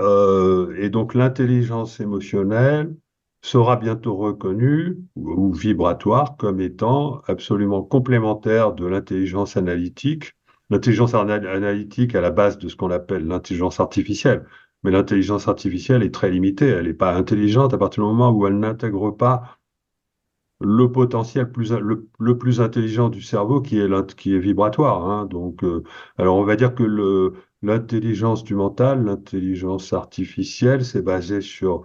donc, l'intelligence émotionnelle sera bientôt reconnue ou vibratoire comme étant absolument complémentaire de l'intelligence analytique. L'intelligence analytique à la base de ce qu'on appelle l'intelligence artificielle. Mais l'intelligence artificielle est très limitée. Elle n'est pas intelligente à partir du moment où elle n'intègre pas le potentiel le plus intelligent du cerveau qui est vibratoire, hein. Donc, alors on va dire que l'intelligence du mental, l'intelligence artificielle, c'est basé sur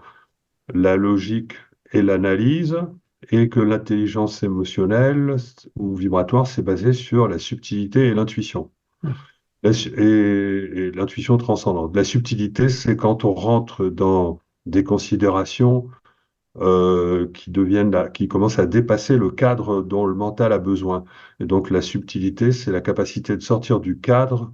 la logique et l'analyse, et que l'intelligence émotionnelle ou vibratoire, c'est basé sur la subtilité et l'intuition. Mhm. Et l'intuition transcendante. La subtilité, c'est quand on rentre dans des considérations qui commencent à dépasser le cadre dont le mental a besoin. Et donc la subtilité, c'est la capacité de sortir du cadre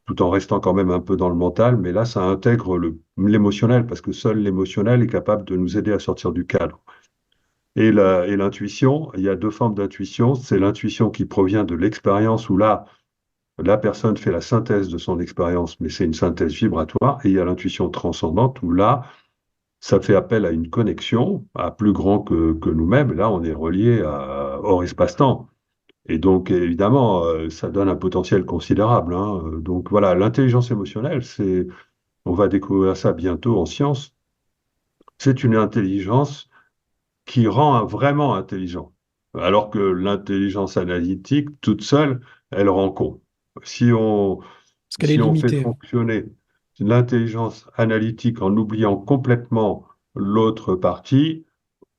tout en restant quand même un peu dans le mental, mais là, ça intègre l'émotionnel, parce que seul l'émotionnel est capable de nous aider à sortir du cadre. Et l'intuition, il y a deux formes d'intuition. C'est l'intuition qui provient de l'expérience, où là, la personne fait la synthèse de son expérience, mais c'est une synthèse vibratoire. Et il y a l'intuition transcendante, où là, ça fait appel à une connexion, à plus grand que nous-mêmes. Là, on est relié hors espace-temps. Et donc, évidemment, ça donne un potentiel considérable, hein. Donc voilà, l'intelligence émotionnelle, on va découvrir ça bientôt en science. C'est une intelligence qui rend vraiment intelligent. Alors que l'intelligence analytique, toute seule, elle rend con. Si on, Parce qu'elle est si on fait limitée. fonctionner l'intelligence analytique en oubliant complètement l'autre partie,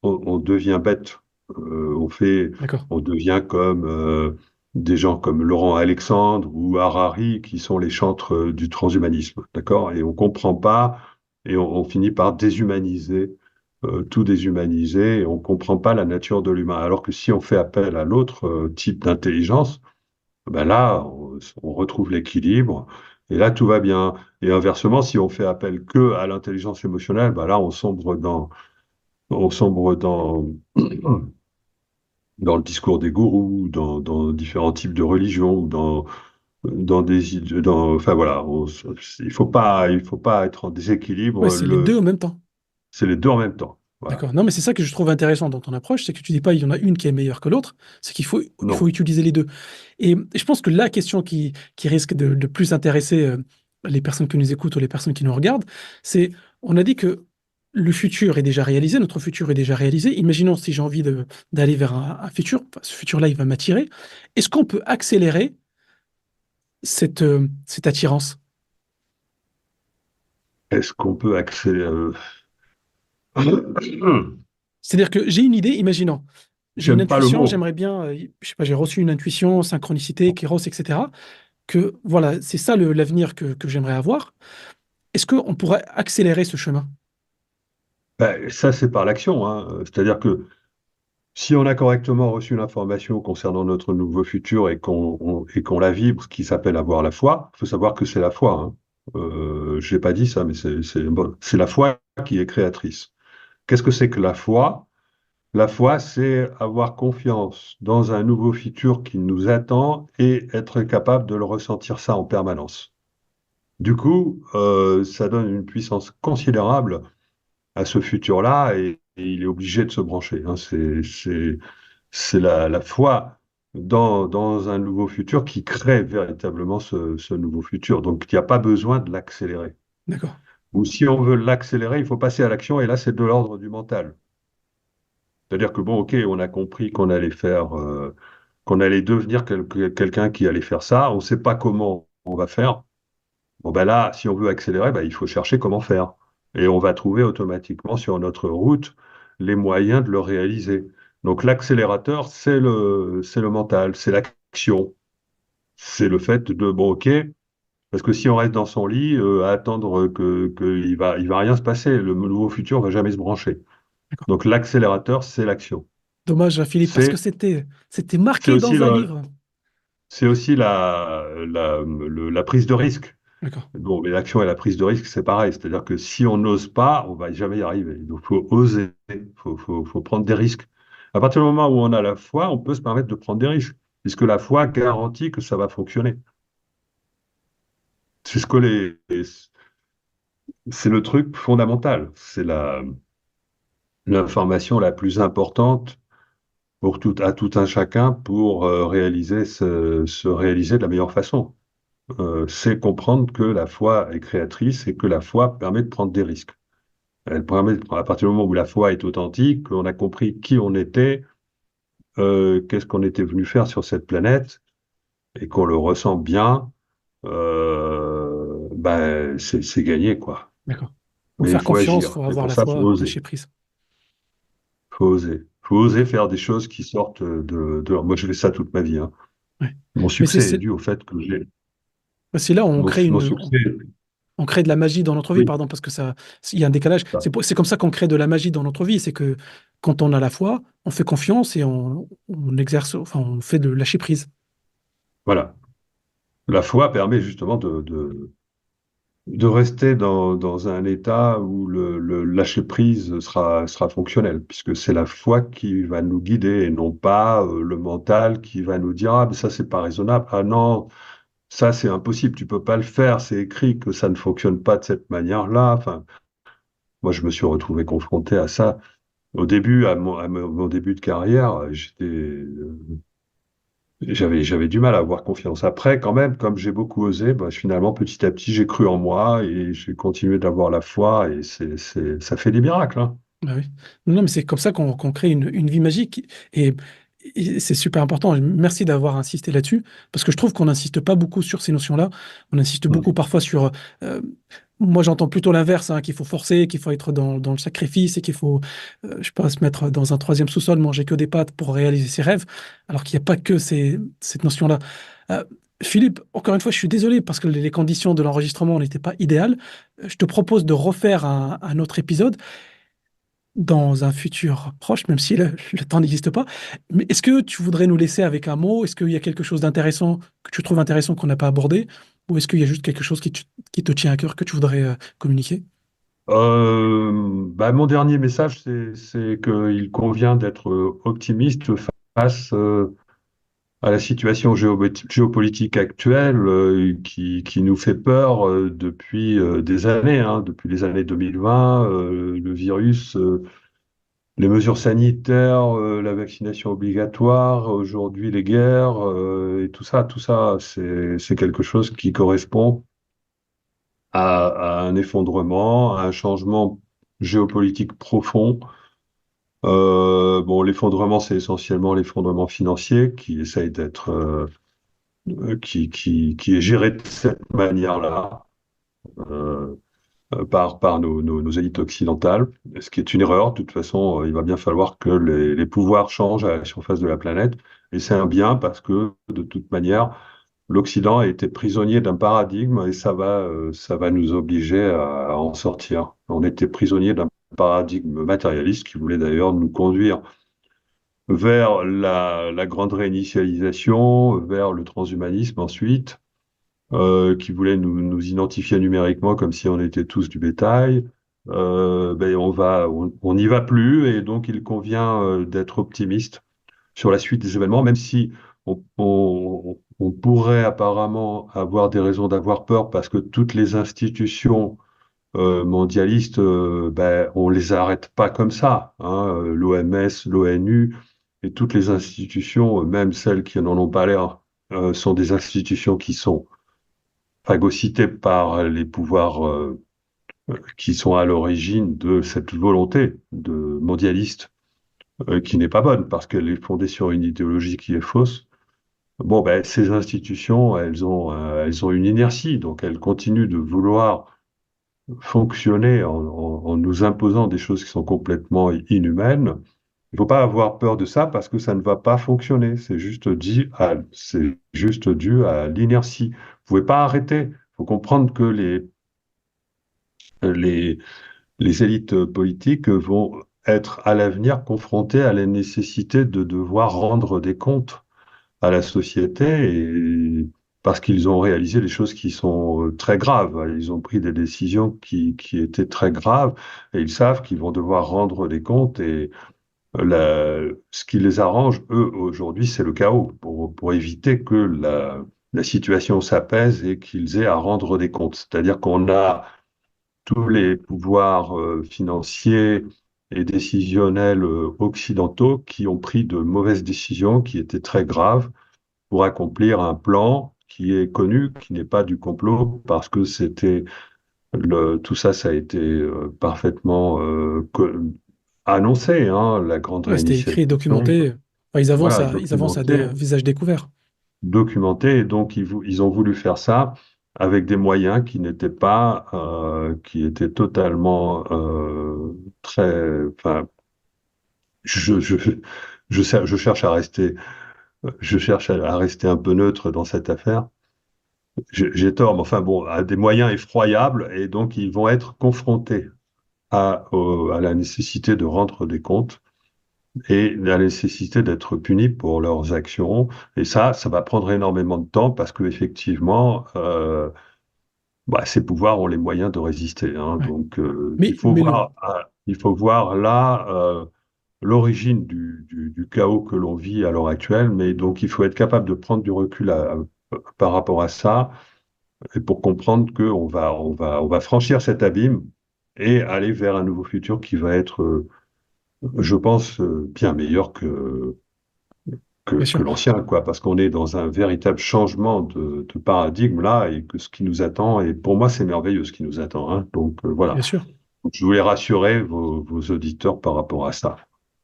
on devient bête. D'accord. On devient comme des gens comme Laurent Alexandre ou Harari, qui sont les chantres du transhumanisme, d'accord? Et on comprend pas, et on finit par déshumaniser, tout déshumaniser, et on comprend pas la nature de l'humain. Alors que si on fait appel à l'autre type d'intelligence, ben là, on retrouve l'équilibre. Et là, tout va bien. Et inversement, si on fait appel que à l'intelligence émotionnelle, ben là, on sombre dans le discours des gourous, dans différents types de religions, enfin voilà, il faut pas être en Ouais, déséquilibre. c'est les deux en même temps. C'est les deux en même temps. Voilà. D'accord. Non, mais c'est ça que je trouve intéressant dans ton approche, c'est que tu dis pas il y en a une qui est meilleure que l'autre, c'est qu'il faut Non. utiliser les deux. Et je pense que la question qui risque de plus intéresser les personnes qui nous écoutent ou les personnes qui nous regardent, c'est, on a dit que le futur est déjà réalisé, notre futur est déjà réalisé. Imaginons si j'ai envie d'aller vers un futur, enfin, ce futur-là, il va m'attirer. Est-ce qu'on peut accélérer cette attirance? Est-ce qu'on peut accélérer? C'est-à-dire que j'ai une idée, imaginons, j'ai une J'aime pas le intuition, mot. j'aimerais bien, je sais pas, j'ai reçu une intuition, synchronicité, kéros, etc. Que voilà, c'est ça l'avenir que j'aimerais avoir. Est-ce qu'on pourrait accélérer ce chemin? Ben, ça, c'est par l'action, hein. C'est-à-dire que si on a correctement reçu l'information concernant notre nouveau futur et qu'on la vibre, ce qui s'appelle avoir la foi, il faut savoir que c'est la foi, hein. Je n'ai pas dit ça, mais bon, c'est la foi qui est créatrice. Qu'est-ce que c'est que la foi? La foi, c'est avoir confiance dans un nouveau futur qui nous attend et être capable de le ressentir ça en permanence. Du coup, ça donne une puissance considérable à ce futur-là et il est obligé de se brancher, hein. C'est la foi dans un nouveau futur qui crée véritablement ce nouveau futur. Donc, il n'y a pas besoin de l'accélérer. D'accord, Ou si on veut l'accélérer, il faut passer à l'action et là, c'est de l'ordre du mental. C'est-à-dire que, bon, OK, on a compris qu'on allait faire, qu'on allait devenir quelqu'un qui allait faire ça. On ne sait pas comment on va faire. Bon, ben là, si on veut accélérer, ben, il faut chercher comment faire. Et on va trouver automatiquement sur notre route les moyens de le réaliser. Donc l'accélérateur, c'est le mental, c'est l'action, c'est le fait de, bon, OK, parce que si on reste dans son lit, à attendre il va rien se passer, le nouveau futur va jamais se brancher. d'accord. Donc l'accélérateur, c'est l'action. Dommage, Philippe, parce que C'est, c'était c'est marqué aussi dans un livre. c'est aussi la prise de risque. D'accord, Bon, mais l'action et la prise de risque, c'est pareil. C'est-à-dire que si on n'ose pas, on va jamais y arriver. Donc, faut oser, faut prendre des risques. À partir du moment où on a la foi, on peut se permettre de prendre des risques, puisque la foi garantit que ça va fonctionner. C'est ce que c'est le truc fondamental. C'est l'information la plus importante pour à tout un chacun pour se réaliser de la meilleure façon. C'est comprendre que la foi est créatrice et que la foi permet de prendre des risques. Elle permet, à partir du moment où la foi est authentique, qu'on a compris qui on était, qu'est-ce qu'on était venu faire sur cette planète, et qu'on le ressent bien, ben, c'est gagné, quoi. d'accord. Faut Mais il faire faut confiance, agir. faut Et avoir pour la ça, il faut foi, oser. lâcher prise. Faut oser. Faut oser faire des choses qui sortent Moi, je fais ça toute ma vie, hein. Ouais. Mon Mais succès est dû au fait que c'est là où on crée mon succès. on crée de la magie dans notre vie, Oui, pardon, parce que ça, il y a un décalage. ça. C'est comme ça qu'on crée de la magie dans notre vie. C'est que quand on a la foi, on fait confiance et on exerce, enfin, on fait de lâcher prise. Voilà. La foi permet justement de rester dans un état où le lâcher-prise sera fonctionnel, puisque c'est la foi qui va nous guider et non pas le mental qui va nous dire, ah, mais ça, c'est pas raisonnable. Ah non, ça, c'est impossible, tu peux pas le faire, c'est écrit que ça ne fonctionne pas de cette manière-là. Enfin, moi, je me suis retrouvé confronté à ça. Au début, mon début de carrière, j'avais du mal à avoir confiance. Après, quand même, comme j'ai beaucoup osé, bah, finalement, petit à petit, j'ai cru en moi et j'ai continué d'avoir la foi et ça fait des miracles, hein. Ah oui. Non, mais c'est comme ça qu'on crée une vie magique. Et, et c'est super important. Et merci d'avoir insisté là-dessus, parce que je trouve qu'on n'insiste pas beaucoup sur ces notions-là. On insiste beaucoup Mm. parfois sur... moi, j'entends plutôt l'inverse, hein, qu'il faut forcer, qu'il faut être dans le sacrifice et qu'il faut, je sais pas, se mettre dans un troisième sous-sol, manger que des pâtes pour réaliser ses rêves, alors qu'il n'y a pas que cette notion-là. Euh, Philippe, encore une fois, je suis désolé parce que les conditions de l'enregistrement n'étaient pas idéales. Je te propose de refaire un autre épisode dans un futur proche, même si le temps n'existe pas. Mais est-ce que tu voudrais nous laisser avec un mot? Est-ce qu'il y a quelque chose d'intéressant que tu trouves intéressant qu'on n'a pas abordé? Ou est-ce qu'il y a juste quelque chose qui te tient à cœur que tu voudrais communiquer? Bah, mon dernier message, c'est qu'il convient d'être optimiste face à la situation géopolitique actuelle qui nous fait peur depuis des années, hein, depuis les années 2020, le virus, les mesures sanitaires, la vaccination obligatoire, aujourd'hui les guerres et tout ça, c'est quelque chose qui correspond à un effondrement, à un changement géopolitique profond. Bon, l'effondrement, c'est essentiellement l'effondrement financier qui essaye d'être, qui est géré de cette manière-là. Euh, par nos élites occidentales, ce qui est une erreur. De toute façon, il va bien falloir que les pouvoirs changent à la surface de la planète. Et c'est un bien parce que, de toute manière, l'Occident a été prisonnier d'un paradigme et ça va nous obliger à en sortir. On était prisonnier d'un paradigme matérialiste qui voulait d'ailleurs nous conduire vers la grande réinitialisation, vers le transhumanisme ensuite, qui voulait nous identifier numériquement comme si on était tous du bétail. Ben on n'y va plus et donc il convient d'être optimiste sur la suite des événements, même si on pourrait apparemment avoir des raisons d'avoir peur parce que toutes les institutions mondialistes, ben, on les arrête pas comme ça, hein. L'OMS, l'ONU et toutes les institutions, même celles qui n'en ont pas l'air, sont des institutions qui sont phagocytées par les pouvoirs qui sont à l'origine de cette volonté de mondialiste qui n'est pas bonne parce qu'elle est fondée sur une idéologie qui est fausse. Bon, ben, ces institutions, elles ont une inertie, donc elles continuent de vouloir fonctionner en nous imposant des choses qui sont complètement inhumaines. Il ne faut pas avoir peur de ça parce que ça ne va pas fonctionner. C'est juste dû à l'inertie. Vous ne pouvez pas arrêter. Il faut comprendre que les, les élites politiques vont être à l'avenir confrontées à la nécessité de devoir rendre des comptes à la société et parce qu'ils ont réalisé des choses qui sont très graves. Ils ont pris des décisions qui étaient très graves et ils savent qu'ils vont devoir rendre des comptes et ce qui les arrange, eux, aujourd'hui, c'est le chaos pour éviter que la situation s'apaise et qu'ils aient à rendre des comptes. C'est-à-dire qu'on a tous les pouvoirs financiers et décisionnels occidentaux qui ont pris de mauvaises décisions qui étaient très graves pour accomplir un plan qui est connu, qui n'est pas du complot, parce que tout ça, ça a été parfaitement annoncé, hein, la grande Ouais, c'était écrit, réinitialisation, documenté. Enfin, voilà, ils avancent à des documenté, visage découvert. documenté, et donc ils ont voulu faire ça avec des moyens qui n'étaient pas, qui étaient totalement enfin, je, je, je cherche à rester un peu neutre dans cette affaire. J'ai tort, mais enfin bon, à des moyens effroyables, et donc ils vont être confrontés à la nécessité de rendre des comptes et la nécessité d'être punis pour leurs actions. Et ça va prendre énormément de temps parce que effectivement, bah, ces pouvoirs ont les moyens de résister, hein. Ouais. Donc, Mais le, il faut voir là l'origine du chaos que l'on vit à l'heure actuelle. Mais donc, il faut être capable de prendre du recul par rapport à ça et pour comprendre on va franchir cet abîme et aller vers un nouveau futur qui va être, je pense, bien meilleur bien que sûr, l'ancien, quoi, parce qu'on est dans un véritable changement de paradigme là et que ce qui nous attend, et pour moi, c'est merveilleux ce qui nous attend, hein. Donc, voilà. bien sûr. Donc, je voulais rassurer vos auditeurs par rapport à ça.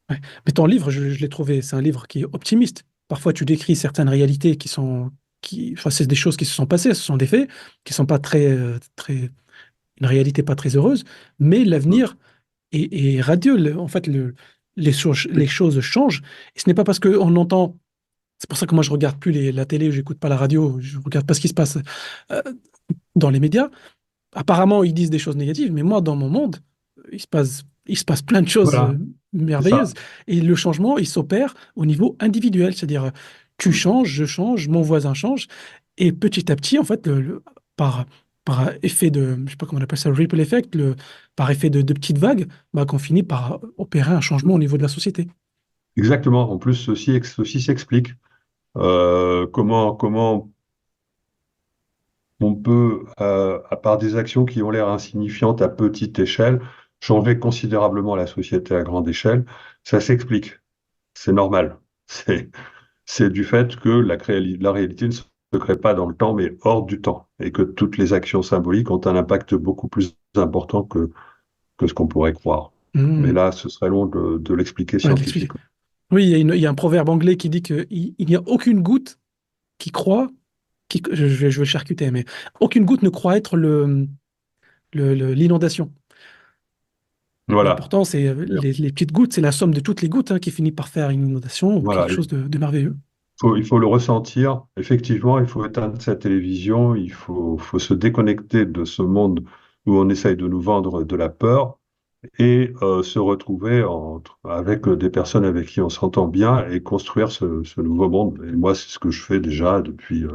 Ouais. Mais ton livre, je l'ai trouvé, c'est un livre qui est optimiste. Parfois, tu décris certaines réalités enfin, c'est des choses qui se sont passées, ce sont des faits qui sont pas une réalité pas très heureuse, mais l'avenir est radieux. En fait, les choses changent. Et ce n'est pas parce qu'on entend. C'est pour ça que moi, je regarde plus la télé, je n'écoute pas la radio, je regarde pas ce qui se passe euh, dans les médias. Apparemment, ils disent des choses négatives, mais moi, dans mon monde, il se passe plein de choses Voilà, c'est merveilleuses. ça. Et le changement, il s'opère au niveau individuel, c'est-à-dire tu changes, je change, mon voisin change, et petit à petit, en fait, par, par effet de, je sais pas comment on appelle ça, le ripple effect, par effet de petites vagues, bah, qu'on finit par opérer un changement au niveau de la société. Exactement. En plus, ceci s'explique. Comment on peut, à part des actions qui ont l'air insignifiantes à petite échelle, changer considérablement la société à grande échelle. Ça s'explique. C'est normal. C'est, c'est du fait que la réalité ne se crée pas dans le temps, mais hors du temps, et que toutes les actions symboliques ont un impact beaucoup plus important que ce qu'on pourrait croire. Mais Hmm. là, ce serait long de l'expliquer Ouais, de l'expliquer. scientifiquement. Oui, il y a un proverbe anglais qui dit qu'il n'y a aucune goutte qui croit, je vais le charcuter, mais aucune goutte ne croit être l'inondation. Mais Voilà. pourtant, c'est les petites gouttes, c'est la somme de toutes les gouttes hein, qui finit par faire une inondation ou quelque Voilà. chose de merveilleux. Il faut le ressentir. Effectivement, il faut éteindre sa télévision, faut se déconnecter de ce monde où on essaye de nous vendre de la peur et se retrouver avec des personnes avec qui on s'entend bien et construire ce nouveau monde. Et moi, c'est ce que je fais déjà depuis, et je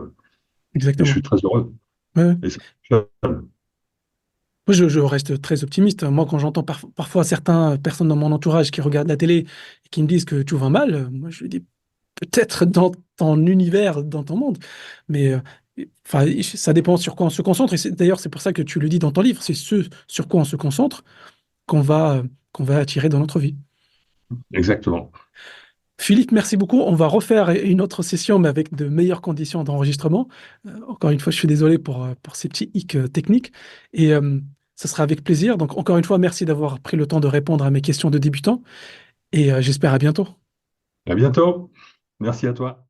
Exactement. suis très heureux. Ouais, ouais. Et ça fonctionne. Moi, je reste très optimiste. Moi, quand j'entends parfois certaines personnes dans mon entourage qui regardent la télé et qui me disent que tout va mal, moi, je dis peut-être dans ton univers, dans ton monde, mais enfin, ça dépend sur quoi on se concentre. Et d'ailleurs, c'est pour ça que tu le dis dans ton livre, c'est ce sur quoi on se concentre qu'on va attirer dans notre vie. Exactement. Philippe, merci beaucoup. On va refaire une autre session, mais avec de meilleures conditions d'enregistrement. Encore une fois, je suis désolé pour ces petits hicks techniques. Et ça sera avec plaisir. Donc, encore une fois, merci d'avoir pris le temps de répondre à mes questions de débutant. Et j'espère à bientôt. À bientôt. Merci à toi.